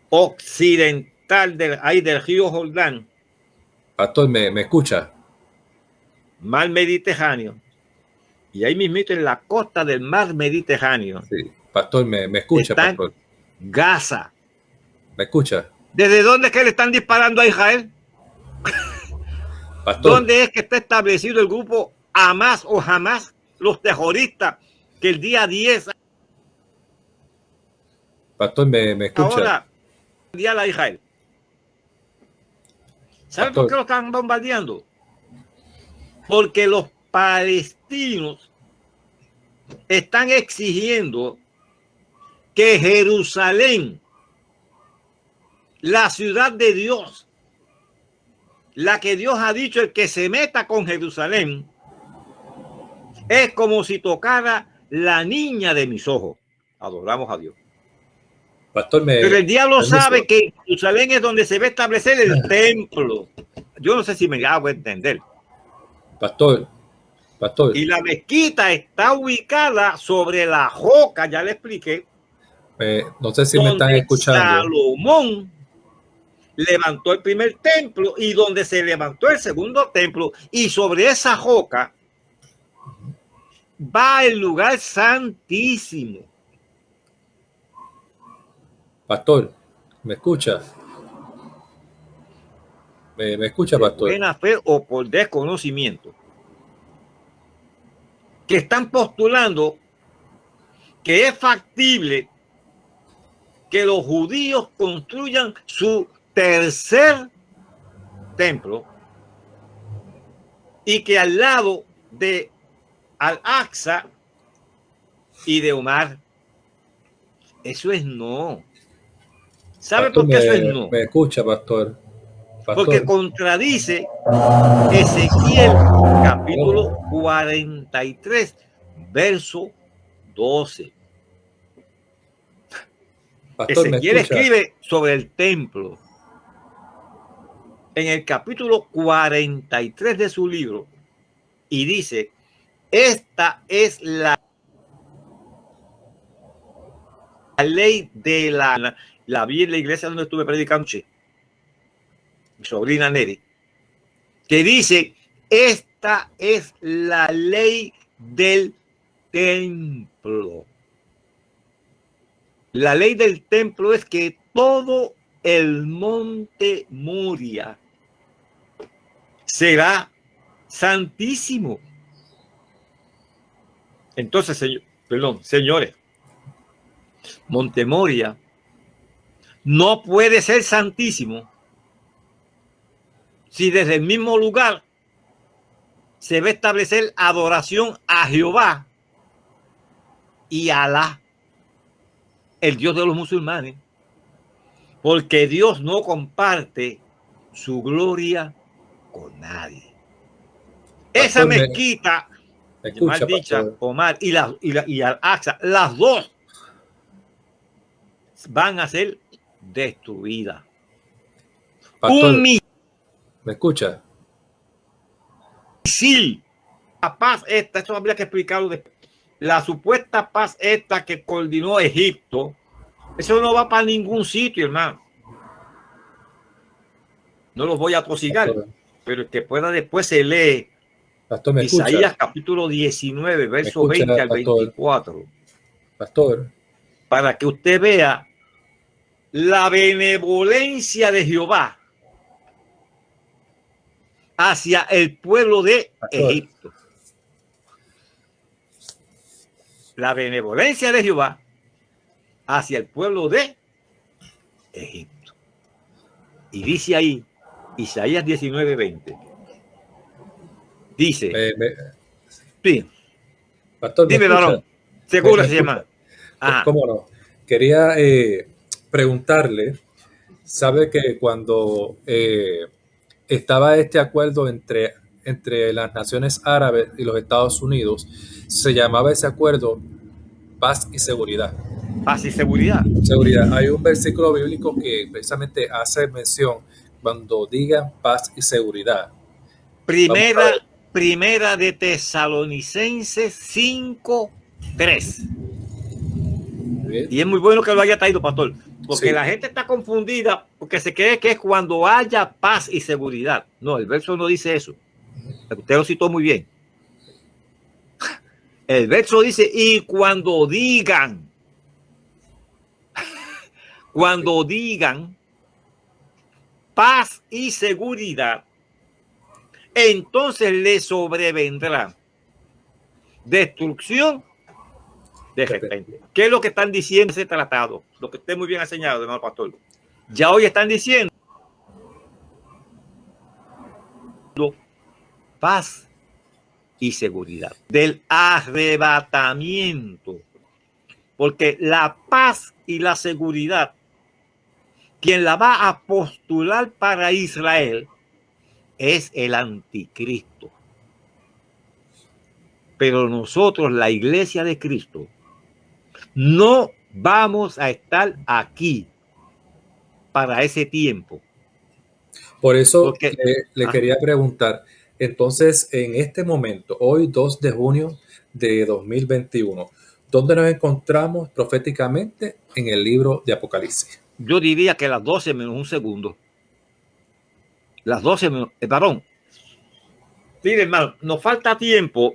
occidental del río Jordán. Pastor, ¿me escucha? Mar Mediterráneo. Y ahí mismito en la costa del mar Mediterráneo. Sí. Pastor, ¿me escucha, pastor? Gaza. ¿Me escucha? ¿Desde dónde es que le están disparando a Israel? Pastor. ¿Dónde es que está establecido el grupo Hamas o Hamas, los terroristas, que el día 10... Pastor, ¿me escucha? Ahora, día a Israel. ¿Saben por qué lo están bombardeando? Porque los palestinos están exigiendo que Jerusalén, la ciudad de Dios, la que Dios ha dicho, el que se meta con Jerusalén, es como si tocara la niña de mis ojos. Adoramos a Dios. Pastor, pero el diablo sabe que Jerusalén es donde se va a establecer el templo. Yo no sé si me hago entender. Pastor. Y la mezquita está ubicada sobre la roca, ya le expliqué, No sé si me están donde escuchando. Salomón levantó el primer templo y donde se levantó el segundo templo, y sobre esa roca va el lugar santísimo. Pastor, ¿me escucha? ¿Me escucha, De pastor? buena fe o por desconocimiento, que están postulando que es factible que los judíos construyan su tercer templo y que al lado de Al-Aqsa y de Omar, eso es no. ¿Sabe Pastor, por qué eso es no? me escucha, pastor. Porque Pastor. contradice Ezequiel capítulo 43, verso 12. Pastor, ¿me Ezequiel escucha? escribe sobre el templo en el capítulo 43 de su libro y dice, esta es la ley de la vi en la iglesia donde estuve predicando, mi sobrina Neri, que dice, esta es la ley del templo. La ley del templo es que todo el monte Moria será santísimo. Entonces, señores, Monte Moria no puede ser santísimo si desde el mismo lugar se va a establecer adoración a Jehová y a Alá, el Dios de los musulmanes, porque Dios no comparte su gloria con nadie. Esa Pastor, mezquita, me escucha, mal dicha, pastor. Omar, y Al-Aqsa, las dos van a ser destruidas. Pastor, Un ¿me escucha? misil, la paz esta, esto habría que explicarlo después. La supuesta paz esta que coordinó Egipto, eso no va para ningún sitio, hermano. No los voy a tosigar, Pastor, pero el que pueda después se lee pastor, ¿me escucha? Isaías capítulo 19, ¿Me verso escucha, 20 al pastor? 24, Pastor, para que usted vea la benevolencia de Jehová hacia el pueblo de pastor. Egipto. La benevolencia de Jehová hacia el pueblo de Egipto. Y dice ahí, Isaías 19, 20. Dice, sí, Pastor, ¿me dime, escucha? varón, seguro Me se escucha. llama. Ajá. ¿Cómo no? Quería preguntarle, sabe que cuando estaba este acuerdo entre las naciones árabes y los Estados Unidos, se llamaba ese acuerdo paz y seguridad. Paz y seguridad. Seguridad. Hay un versículo bíblico que precisamente hace mención cuando digan paz y seguridad. Vamos a ver. Primera de Tesalonicenses 5, 3. Bien. Y es muy bueno que lo haya traído, pastor, porque Sí. la gente está confundida porque se cree que es cuando haya paz y seguridad. No, el verso no dice eso. Usted lo citó muy bien. El verso dice, y cuando digan paz y seguridad, entonces le sobrevendrá destrucción de repente. ¿Qué es lo que están diciendo ese tratado? Lo que usted muy bien ha señalado, hermano pastor. Ya hoy están diciendo paz y seguridad del arrebatamiento, porque la paz y la seguridad, quien la va a postular para Israel es el anticristo. Pero nosotros, la iglesia de Cristo, no vamos a estar aquí para ese tiempo. Por eso le quería preguntar, entonces en este momento, hoy 2 de junio de 2021, ¿Dónde nos encontramos proféticamente? En el libro de Apocalipsis. Yo diría que las 12 menos un segundo. Las 12 menos... varón, mire, hermano, nos falta tiempo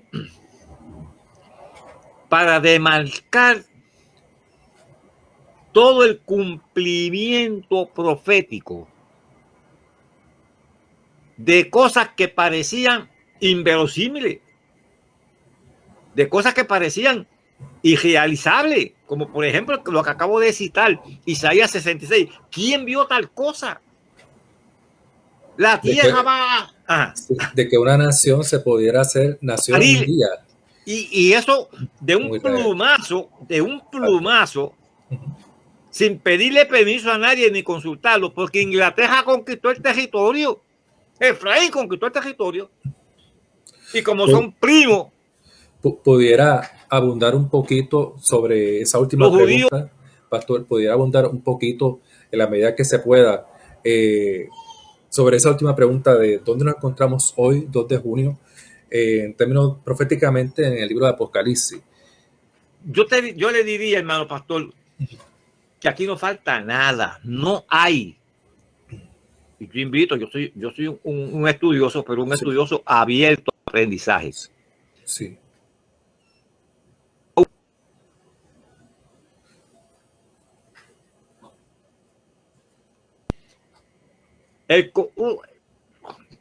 para demarcar todo el cumplimiento profético de cosas que parecían inverosímiles, de cosas que parecían irrealizables, como por ejemplo lo que acabo de citar, Isaías 66. ¿Quién vio tal cosa? La tierra va... De que una nación se pudiera hacer nación en un día. Y eso de un plumazo, sin pedirle permiso a nadie ni consultarlo, porque Inglaterra conquistó el territorio. Efraín conquistó el territorio. Y como son primos... ¿Pudiera abundar un poquito sobre esa última pregunta, Pastor? ¿Pudiera abundar un poquito en la medida que se pueda sobre esa última pregunta de dónde nos encontramos hoy, 2 de junio, en términos proféticamente en el libro de Apocalipsis? Yo le diría, hermano pastor, que aquí no falta nada, no hay. Y yo invito, yo soy un estudioso, pero un estudioso abierto a aprendizajes. Sí.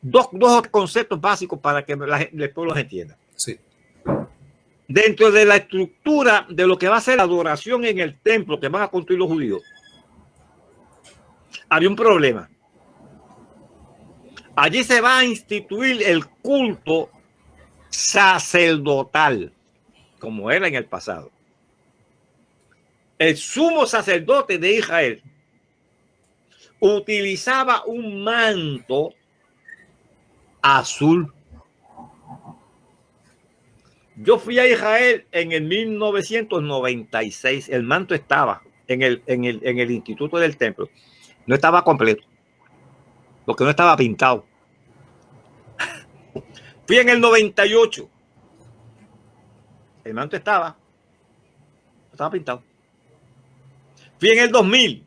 Dos conceptos básicos para que el pueblo los entienda. Sí. Dentro de la estructura de lo que va a ser la adoración en el templo que van a construir los judíos, había un problema. Allí se va a instituir el culto sacerdotal, como era en el pasado. El sumo sacerdote de Israel utilizaba un manto azul. Yo fui a Israel en el 1996. El manto estaba en el Instituto del Templo. No estaba completo, porque no estaba pintado. Fui en el 98. El manto estaba pintado. Fui en el 2000.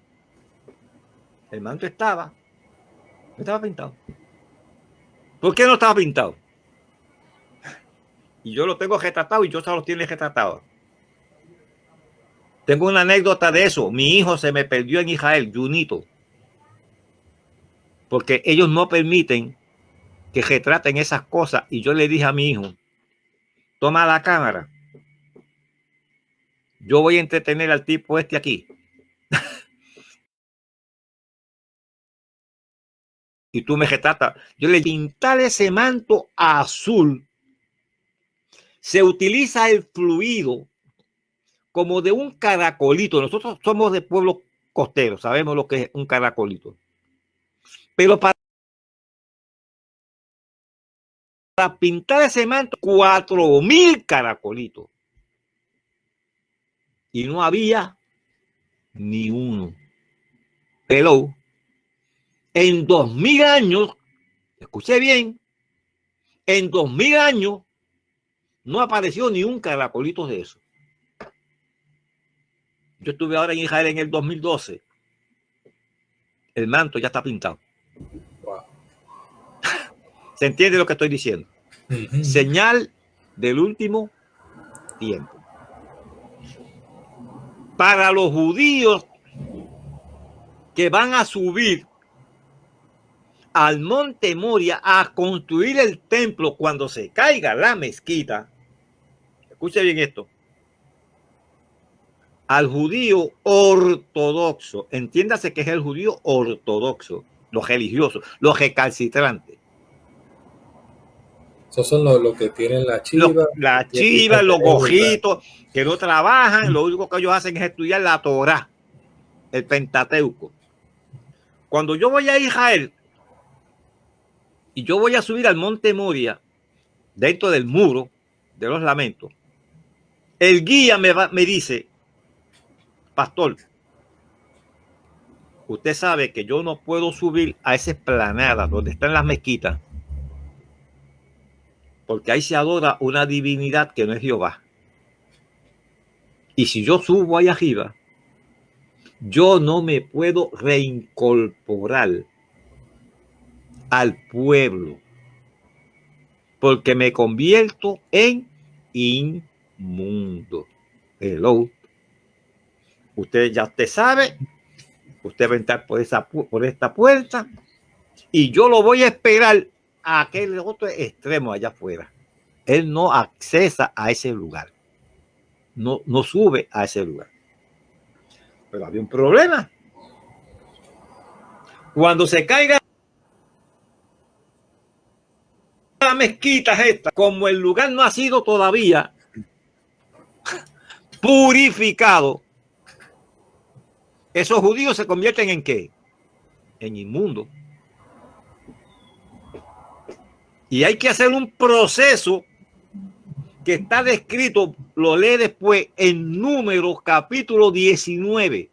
El manto no estaba pintado. ¿Por qué no estaba pintado? Y yo lo tengo retratado y yo solo lo tiene retratado. Tengo una anécdota de eso. Mi hijo se me perdió en Israel, Junito. Porque ellos no permiten que retraten esas cosas. Y yo le dije a mi hijo, toma la cámara. Yo voy a entretener al tipo este aquí. Y tú me retratas. Yo le pintar ese manto azul. Se utiliza el fluido como de un caracolito. Nosotros somos de pueblo costero, sabemos lo que es un caracolito. Pero para pintar ese manto, 4,000 caracolitos. Y no había ni uno. Pero en 2000 años, escuché bien, en 2000 años no apareció ni un caracolito de eso. Yo estuve ahora en Israel en el 2012. El manto ya está pintado. Wow. ¿Se entiende lo que estoy diciendo? Señal del último tiempo. Para los judíos que van a subir al monte Moria a construir el templo cuando se caiga la mezquita, escuche bien esto, al judío ortodoxo, entiéndase que es el judío ortodoxo, los religiosos, los recalcitrantes. Esos son los que tienen la chiva. La chiva, los gojitos, que no trabajan, lo único que ellos hacen es estudiar la Torá, el Pentateuco. Cuando yo voy a Israel y yo voy a subir al monte Moria, dentro del muro de los lamentos, el guía me dice, pastor, usted sabe que yo no puedo subir a esa explanada donde están las mezquitas, porque ahí se adora una divinidad que no es Jehová. Y si yo subo ahí arriba, yo no me puedo reincorporar al pueblo, porque me convierto en inmundo. Hello. Usted sabe, usted va a entrar por esta puerta y yo lo voy a esperar a aquel otro extremo allá afuera. Él no accesa a ese lugar. No sube a ese lugar. Pero había un problema. Cuando se caiga la mezquita esta, como el lugar no ha sido todavía purificado, esos judíos se convierten ¿en qué? En inmundos. Y hay que hacer un proceso que está descrito, lo lee después en Números capítulo 19.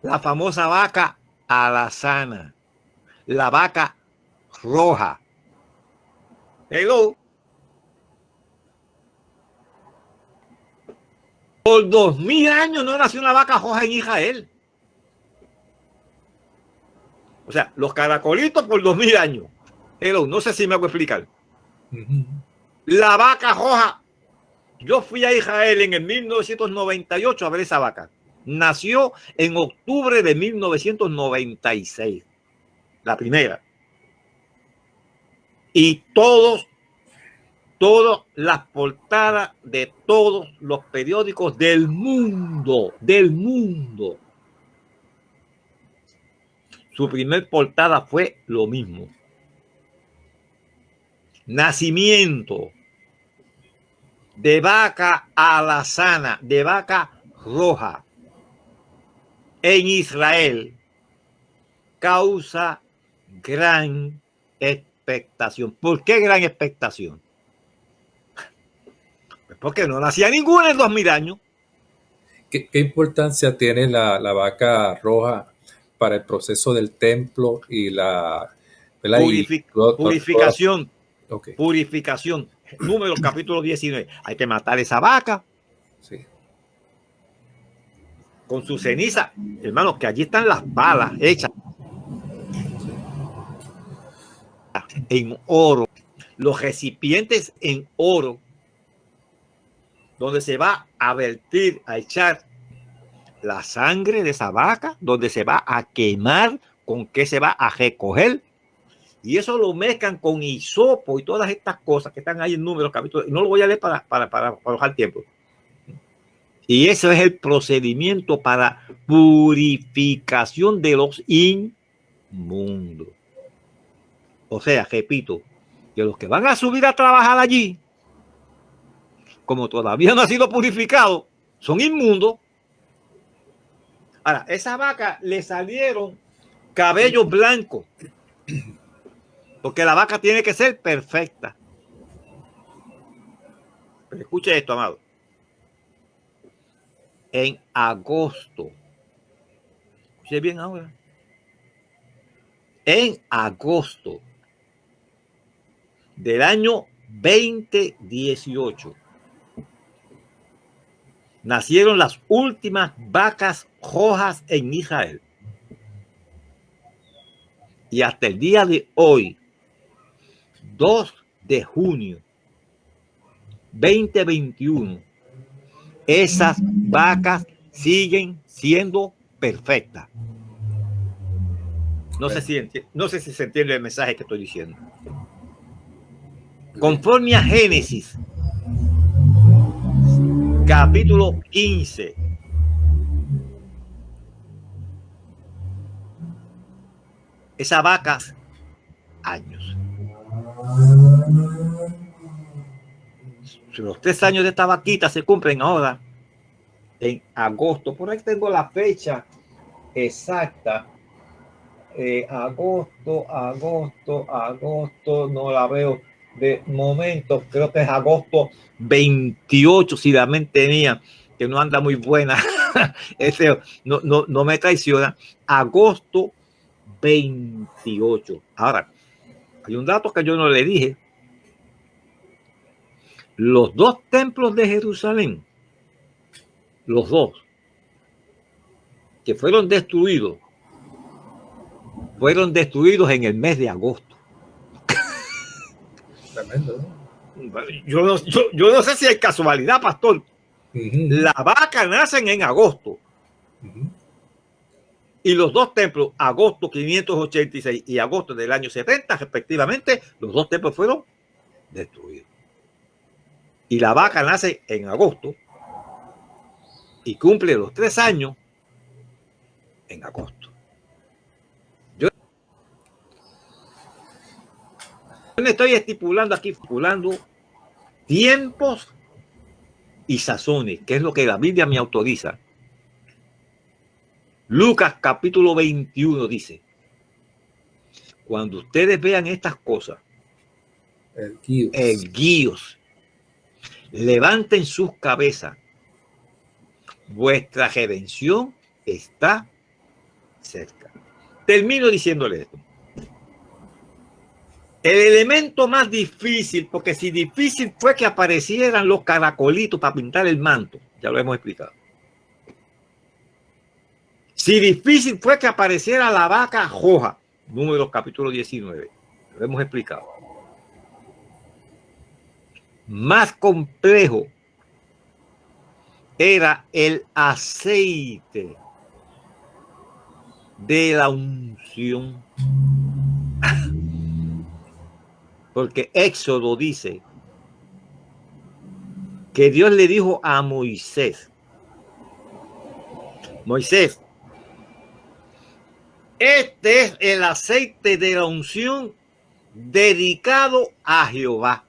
La famosa vaca alazana, la vaca roja. Hello. Por 2000 años no nació una vaca roja en Israel. O sea, los caracolitos por 2000 años. Hello, no sé si me hago explicar. La vaca roja. Yo fui a Israel en el 1998 a ver esa vaca. Nació en octubre de 1996. La primera. Y todas las portadas de todos los periódicos del mundo. Su primer portada fue lo mismo. Nacimiento de vaca alazana, de vaca roja en Israel, causa gran expectación. ¿Por qué gran expectación? Pues porque no nacía ninguna en 2000 años. ¿Qué importancia tiene la vaca roja para el proceso del templo y la purificación? Okay. Purificación. Números capítulo 19. Hay que matar esa vaca. Sí. Con su ceniza. Hermanos, que allí están las balas hechas en oro. Los recipientes en oro. Donde se va a vertir, a echar la sangre de esa vaca. Donde se va a quemar. Con qué se va a recoger. Y eso lo mezclan con hisopo y todas estas cosas que están ahí en Números, capítulos. No lo voy a leer para bajar tiempo. Y eso es el procedimiento para purificación de los inmundos. O sea, repito, que los que van a subir a trabajar allí, como todavía no ha sido purificado, son inmundos. Ahora, esa vaca le salieron cabellos blancos. Porque la vaca tiene que ser perfecta. Pero escuche esto, amado. En agosto. Escuche bien ahora. En agosto del año 2018 nacieron las últimas vacas rojas en Israel. Y hasta el día de hoy, 2 de junio 2021, esas vacas siguen siendo perfectas. No sé si se entiende el mensaje que estoy diciendo. Conforme a Génesis, capítulo 15, esas vacas, años. Los 3 años de esta vaquita se cumplen ahora en agosto. Por ahí tengo la fecha exacta. Agosto, no la veo de momento. Creo que es agosto 28, si la mente mía, que no anda muy buena, no me traiciona. Agosto 28. Ahora, hay un dato que yo no le dije. Los dos templos de Jerusalén, los dos, que fueron destruidos en el mes de agosto. Tremendo, ¿no? Yo no sé si hay casualidad, pastor. Las vacas nacen en agosto. Y los dos templos, agosto 586 y agosto del año 70, respectivamente, los dos templos fueron destruidos. Y la vaca nace en agosto y cumple los 3 años en agosto. Yo me estoy estipulando tiempos y sazones, que es lo que la Biblia me autoriza. Lucas capítulo 21 dice: cuando ustedes vean estas cosas, erguíos, levanten sus cabezas, vuestra redención está cerca. Termino diciéndole esto. El elemento más difícil, porque si difícil fue que aparecieran los caracolitos para pintar el manto, ya lo hemos explicado. Si difícil fue que apareciera la vaca roja, Números capítulo 19, lo hemos explicado. Más complejo era el aceite de la unción. Porque Éxodo dice que Dios le dijo a Moisés: Moisés, este es el aceite de la unción dedicado a Jehová.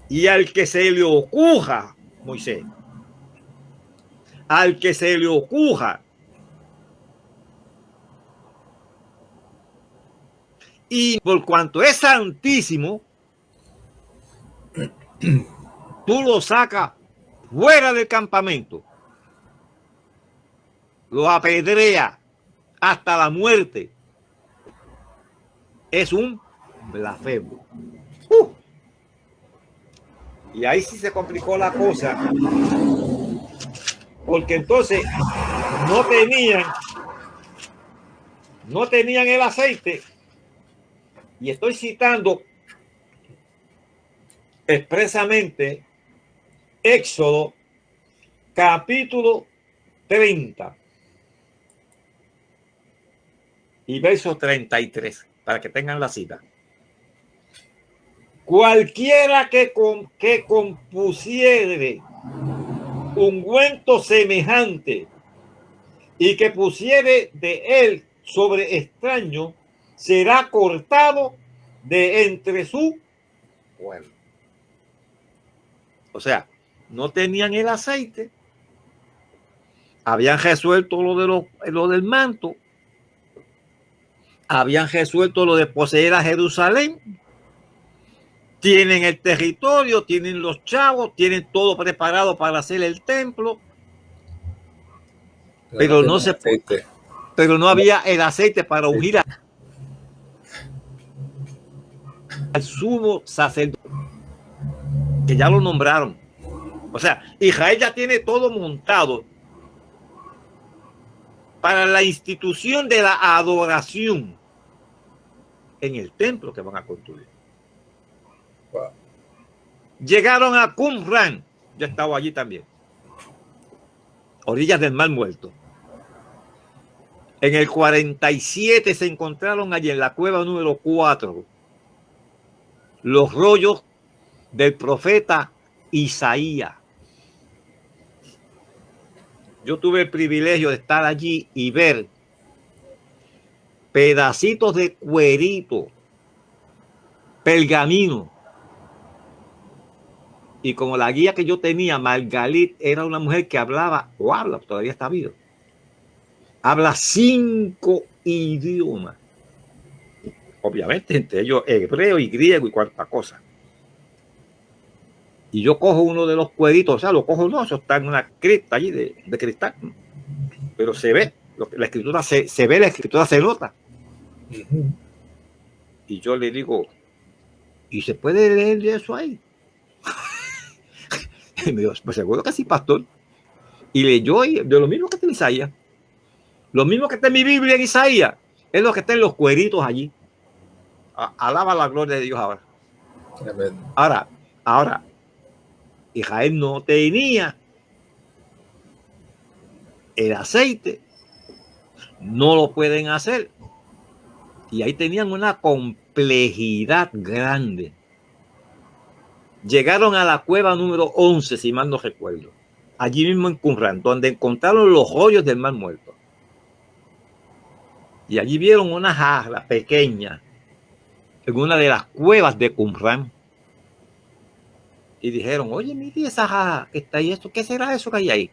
Y al que se le ocurra, Moisés, al que se le ocurra y por cuanto es santísimo, tú lo sacas fuera del campamento, lo apedrea hasta la muerte. Es un blasfemo. Y ahí sí se complicó la cosa, porque entonces no tenían el aceite. Y estoy citando expresamente Éxodo capítulo 30 y verso 33, para que tengan la cita. Cualquiera que compusiere ungüento semejante y que pusiere de él sobre extraño, será cortado de entre su pueblo. O sea, no tenían el aceite, habían resuelto lo del manto, habían resuelto lo de poseer a Jerusalén, tienen el territorio, tienen los chavos, tienen todo preparado para hacer el templo, pero no había el aceite para ungir al sumo sacerdote, que ya lo nombraron. O sea, Israel ya tiene todo montado para la institución de la adoración en el templo que van a construir. Wow. Llegaron a Qumran, yo estaba allí también, orillas del Mar Muerto. En el 47 se encontraron allí en la cueva número 4 los rollos del profeta Isaías. Yo tuve el privilegio de estar allí y ver pedacitos de cuerito, pergamino. Y como la guía que yo tenía, Margalit, era una mujer que hablaba, o habla, todavía está viva, habla 5 idiomas. Obviamente, entre ellos hebreo y griego y cuánta cosa. Y yo cojo uno de los cueritos, o sea, lo cojo, no, eso está en una cripta allí de cristal. Pero se ve, la escritura se nota. Y yo le digo, Y se puede leer de eso ahí. Y me dijo, pues seguro que sí, pastor. Y leyó de lo mismo que está en Isaías. Lo mismo que está en mi Biblia en Isaías. Es lo que está en los cueritos allí. Alaba la gloria de Dios ahora. Amén. Ahora, Israel no tenía el aceite. No lo pueden hacer. Y ahí tenían una complejidad grande. Llegaron a la cueva número 11, si mal no recuerdo. Allí mismo en Qumran, donde encontraron los rollos del Mar Muerto. Y allí vieron una jarra pequeña en una de las cuevas de Qumran. Y dijeron, oye, mire esa jarra que está ahí, ¿qué será eso que hay ahí?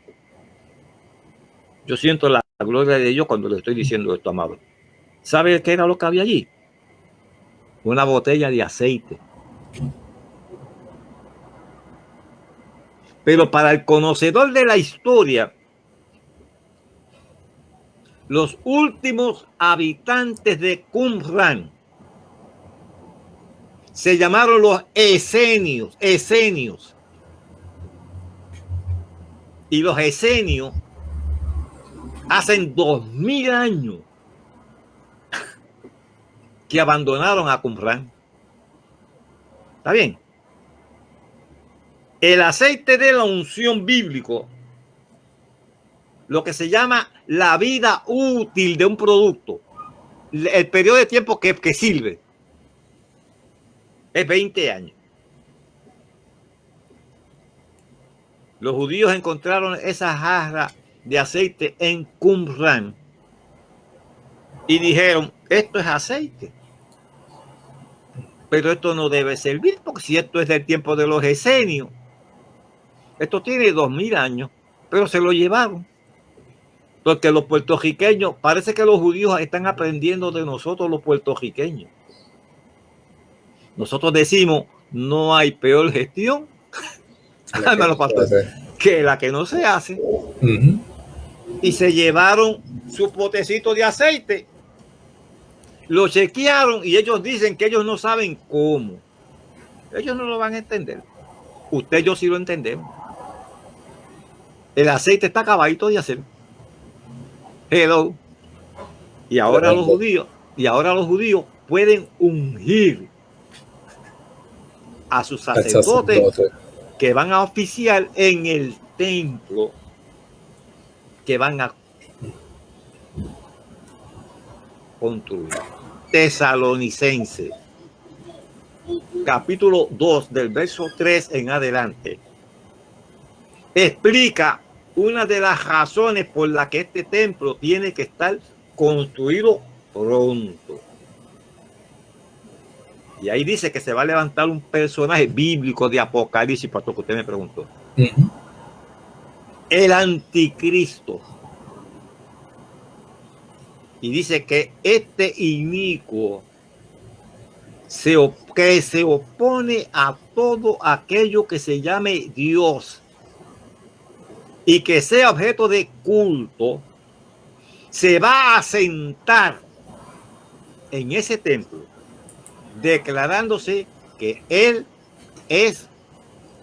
Yo siento la gloria de Dios cuando le estoy diciendo esto, amado. ¿Sabe qué era lo que había allí? Una botella de aceite. Pero para el conocedor de la historia, los últimos habitantes de Qumran se llamaron los esenios. Y los esenios hacen 2000 años que abandonaron a Qumran. ¿Está bien? El aceite de la unción bíblico, lo que se llama la vida útil de un producto, el periodo de tiempo que sirve, es 20 años. Los judíos encontraron esa jarra de aceite en Qumran y dijeron, esto es aceite, pero esto no debe servir, porque si esto es del tiempo de los esenios, esto tiene 2000 años, pero se lo llevaron. Porque los puertorriqueños, parece que los judíos están aprendiendo de nosotros los puertorriqueños. Nosotros decimos, no hay peor gestión que la que no se hace. Y se llevaron su potecito de aceite, lo chequearon y ellos dicen que ellos no saben cómo. Ellos no lo van a entender. Usted y yo sí lo entendemos. El aceite está acabadito de hacer. Hello. Y ahora los judíos pueden ungir a sus sacerdotes que van a oficiar en el templo que van a construir. Tesalonicenses, capítulo 2, del verso 3 en adelante, explica una de las razones por las que este templo tiene que estar construido pronto. Y ahí dice que se va a levantar un personaje bíblico de Apocalipsis, para lo que usted me preguntó. El anticristo. Y dice que este inicuo se opone a todo aquello que se llame Dios y que sea objeto de culto, se va a sentar en ese templo declarándose que él es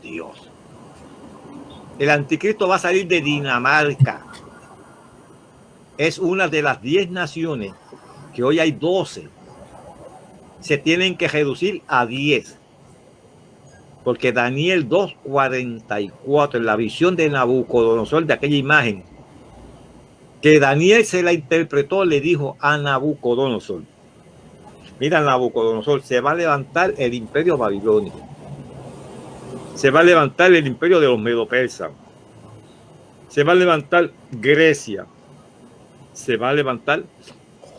Dios. El anticristo va a salir de Dinamarca. Es una de las 10 naciones, que hoy hay 12. Se tienen que reducir a 10. Porque Daniel 2:44, en la visión de Nabucodonosor, de aquella imagen, que Daniel se la interpretó, le dijo a Nabucodonosor, mira, Nabucodonosor, se va a levantar el imperio babilónico. Se va a levantar el imperio de los medo-persas. Se va a levantar Grecia. Se va a levantar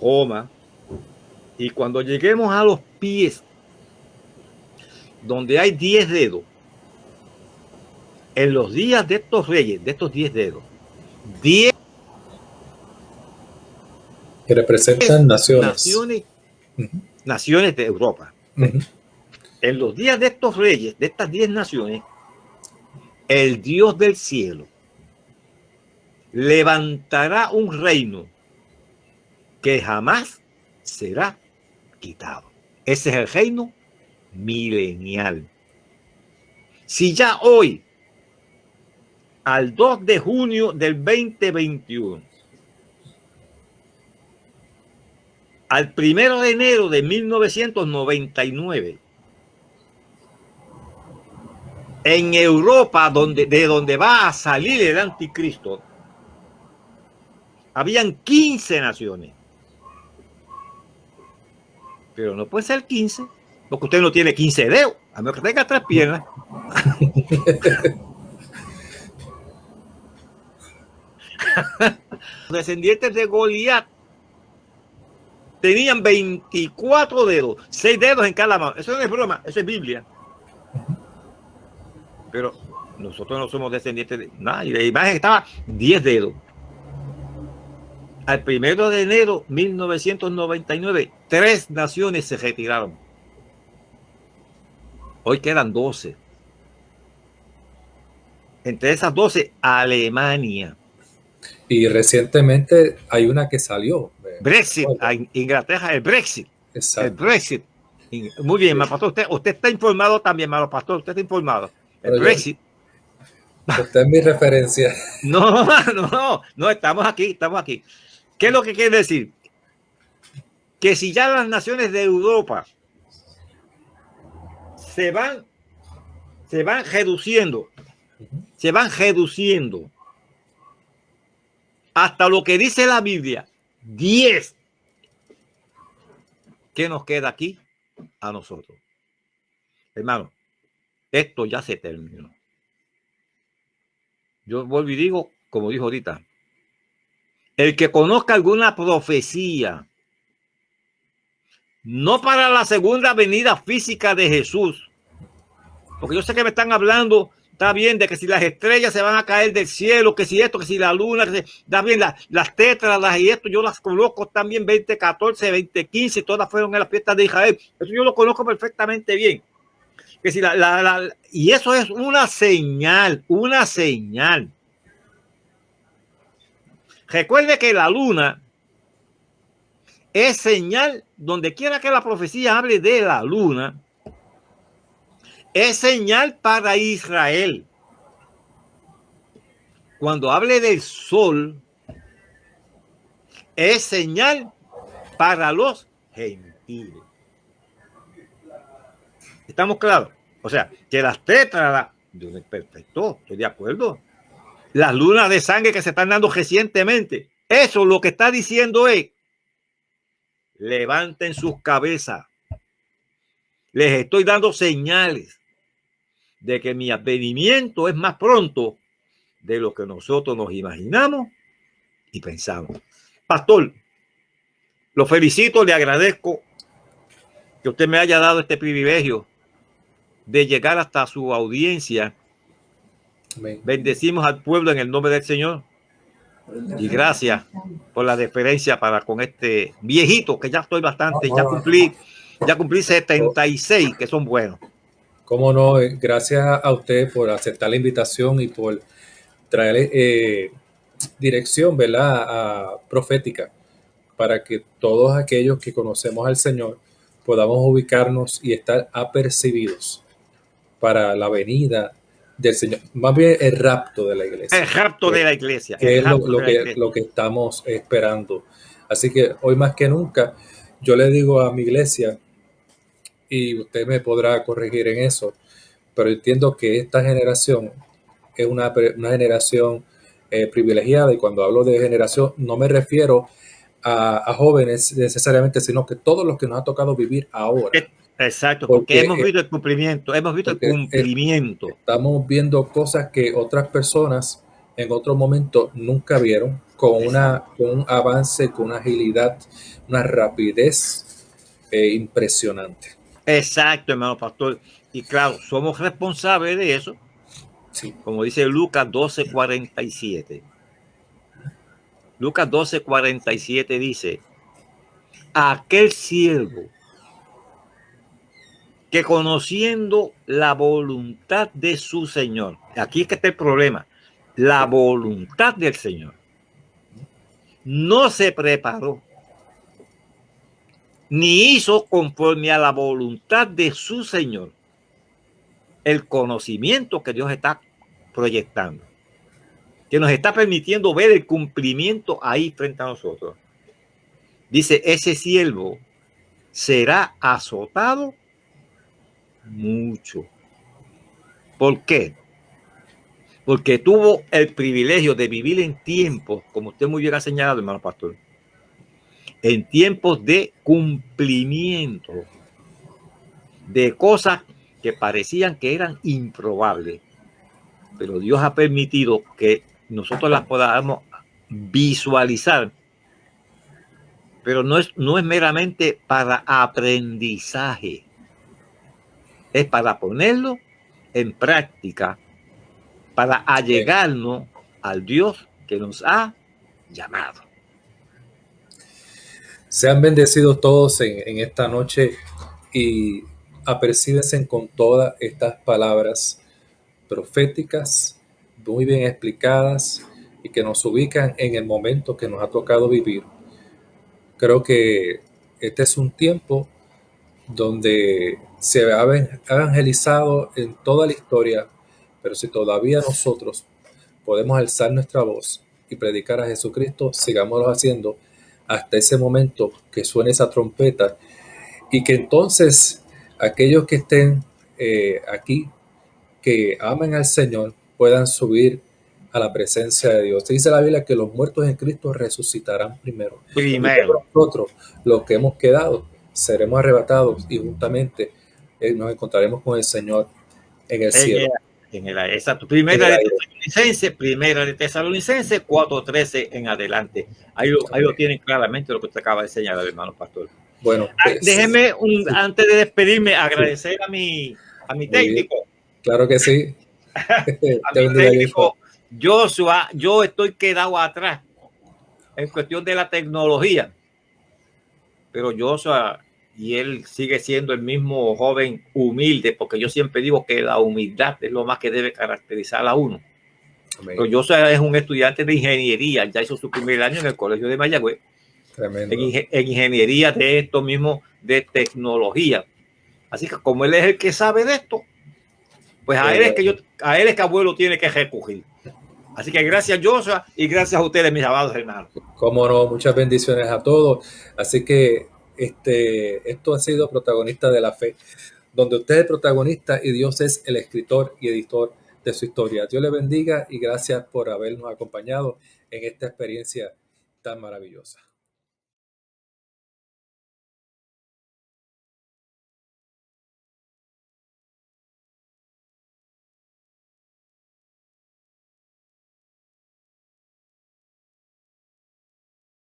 Roma. Y cuando lleguemos a los pies, donde hay 10 dedos, en los días de estos reyes, de estos 10 dedos, 10 que representan naciones. Naciones de Europa. En los días de estos reyes, de estas 10 naciones, el Dios del cielo levantará un reino que jamás será quitado. Ese es el reino milenial. Si ya hoy, al 2 de junio del 2021, al 1 de enero de 1999, en Europa, de donde va a salir el anticristo, habían 15 naciones. Pero no puede ser 15, porque usted no tiene 15 dedos, a menos que tenga 3 piernas. Los descendientes de Goliat tenían 24 dedos, 6 dedos en cada mano. Eso no es broma, eso es Biblia. Pero nosotros no somos descendientes de nada. Y la imagen estaba 10 dedos. Al 1 de enero de 1999, 3 naciones se retiraron. Hoy quedan 12. Entre esas 12, Alemania. Y recientemente hay una que salió. Brexit, Inglaterra, el Brexit. Exacto. El Brexit. Muy bien, sí. Pastor, usted está informado también, hermano pastor, usted está informado. El Pero Brexit. Esta es mi referencia. No, estamos aquí. ¿Qué es lo que quiere decir? Que si ya las naciones de Europa se van reduciendo, hasta lo que dice la Biblia, 10. ¿Qué nos queda aquí a nosotros? Hermano, esto ya se terminó. Yo vuelvo y digo, como dijo ahorita, el que conozca alguna profecía, no para la segunda venida física de Jesús, porque yo sé que me están hablando, está bien, de que si las estrellas se van a caer del cielo, que si esto, que si la luna, está bien, las tétradas y esto, yo las conozco también, 2014, 2015, todas fueron en las fiestas de Israel. Eso yo lo conozco perfectamente bien. Que si y eso es una señal. Recuerde que la luna es señal, donde quiera que la profecía hable de la luna, es señal para Israel. Cuando hable del sol, es señal para los gentiles. ¿Estamos claros? O sea, que las tétradas, perfecto, estoy de acuerdo. Las lunas de sangre que se están dando recientemente, eso lo que está diciendo es, levanten sus cabezas. Les estoy dando señales de que mi advenimiento es más pronto de lo que nosotros nos imaginamos y pensamos. Pastor, lo felicito, le agradezco que usted me haya dado este privilegio de llegar hasta su audiencia. Amén. Bendecimos al pueblo en el nombre del Señor. Y gracias por la deferencia para con este viejito, que ya estoy bastante, ya cumplí 76, que son buenos. Cómo no, gracias a usted por aceptar la invitación y por traer dirección, ¿verdad? Profética, para que todos aquellos que conocemos al Señor podamos ubicarnos y estar apercibidos para la venida del Señor, más bien el rapto de la iglesia. El rapto de la iglesia. Que es lo que estamos esperando. Así que hoy más que nunca, yo le digo a mi iglesia, y usted me podrá corregir en eso, pero entiendo que esta generación es una generación privilegiada, y cuando hablo de generación no me refiero a jóvenes necesariamente, sino que todos los que nos ha tocado vivir ahora. Exacto, porque hemos visto el cumplimiento, Estamos viendo cosas que otras personas en otro momento nunca vieron, con un avance, con una agilidad, una rapidez impresionante. Exacto, hermano pastor. Y claro, somos responsables de eso. Sí. Como dice Lucas 12:47. Lucas 12:47 dice: aquel siervo que conociendo la voluntad de su Señor, aquí es que está el problema, la voluntad del Señor, no se preparó ni hizo conforme a la voluntad de su Señor. El conocimiento que Dios está proyectando, que nos está permitiendo ver el cumplimiento ahí frente a nosotros. Dice, ese siervo será azotado mucho. ¿Por qué? Porque tuvo el privilegio de vivir en tiempos, como usted muy bien ha señalado, hermano pastor, en tiempos de cumplimiento de cosas que parecían que eran improbables, pero Dios ha permitido que nosotros las podamos visualizar, pero no es meramente para aprendizaje, es para ponerlo en práctica, para allegarnos al Dios que nos ha llamado. Sean bendecidos todos en esta noche y apercíbense con todas estas palabras proféticas, muy bien explicadas y que nos ubican en el momento que nos ha tocado vivir. Creo que este es un tiempo donde se ha evangelizado en toda la historia, pero si todavía nosotros podemos alzar nuestra voz y predicar a Jesucristo, sigámoslo haciendo hasta ese momento que suene esa trompeta y que entonces aquellos que estén aquí, que amen al Señor, puedan subir a la presencia de Dios. Dice la Biblia que los muertos en Cristo resucitarán primero. Y nosotros, los que hemos quedado, seremos arrebatados y juntamente nos encontraremos con el Señor en el cielo. Exacto. Primera de Tesalonicenses 4:13 en adelante. Ahí lo tienen claramente lo que usted acaba de señalar, hermano pastor. Bueno, pues, déjeme, antes de despedirme, agradecer a mi técnico. Claro que sí. A mi técnico, Joshua. Yo estoy quedado atrás en cuestión de la tecnología, pero Joshua, y él sigue siendo el mismo joven humilde, porque yo siempre digo que la humildad es lo más que debe caracterizar a uno. Amén. Pero Joshua es un estudiante de ingeniería, ya hizo su primer año en el colegio de Mayagüez. Tremendo. En ingeniería de esto mismo, de tecnología. Así que como él es el que sabe de esto, pues a él es que abuelo tiene que recurrir. Así que gracias, Joshua, y gracias a ustedes, mis amados hermanos. Cómo no, muchas bendiciones a todos. Así que esto ha sido Protagonista de la Fe, donde usted es el protagonista y Dios es el escritor y editor de su historia. Dios le bendiga y gracias por habernos acompañado en esta experiencia tan maravillosa.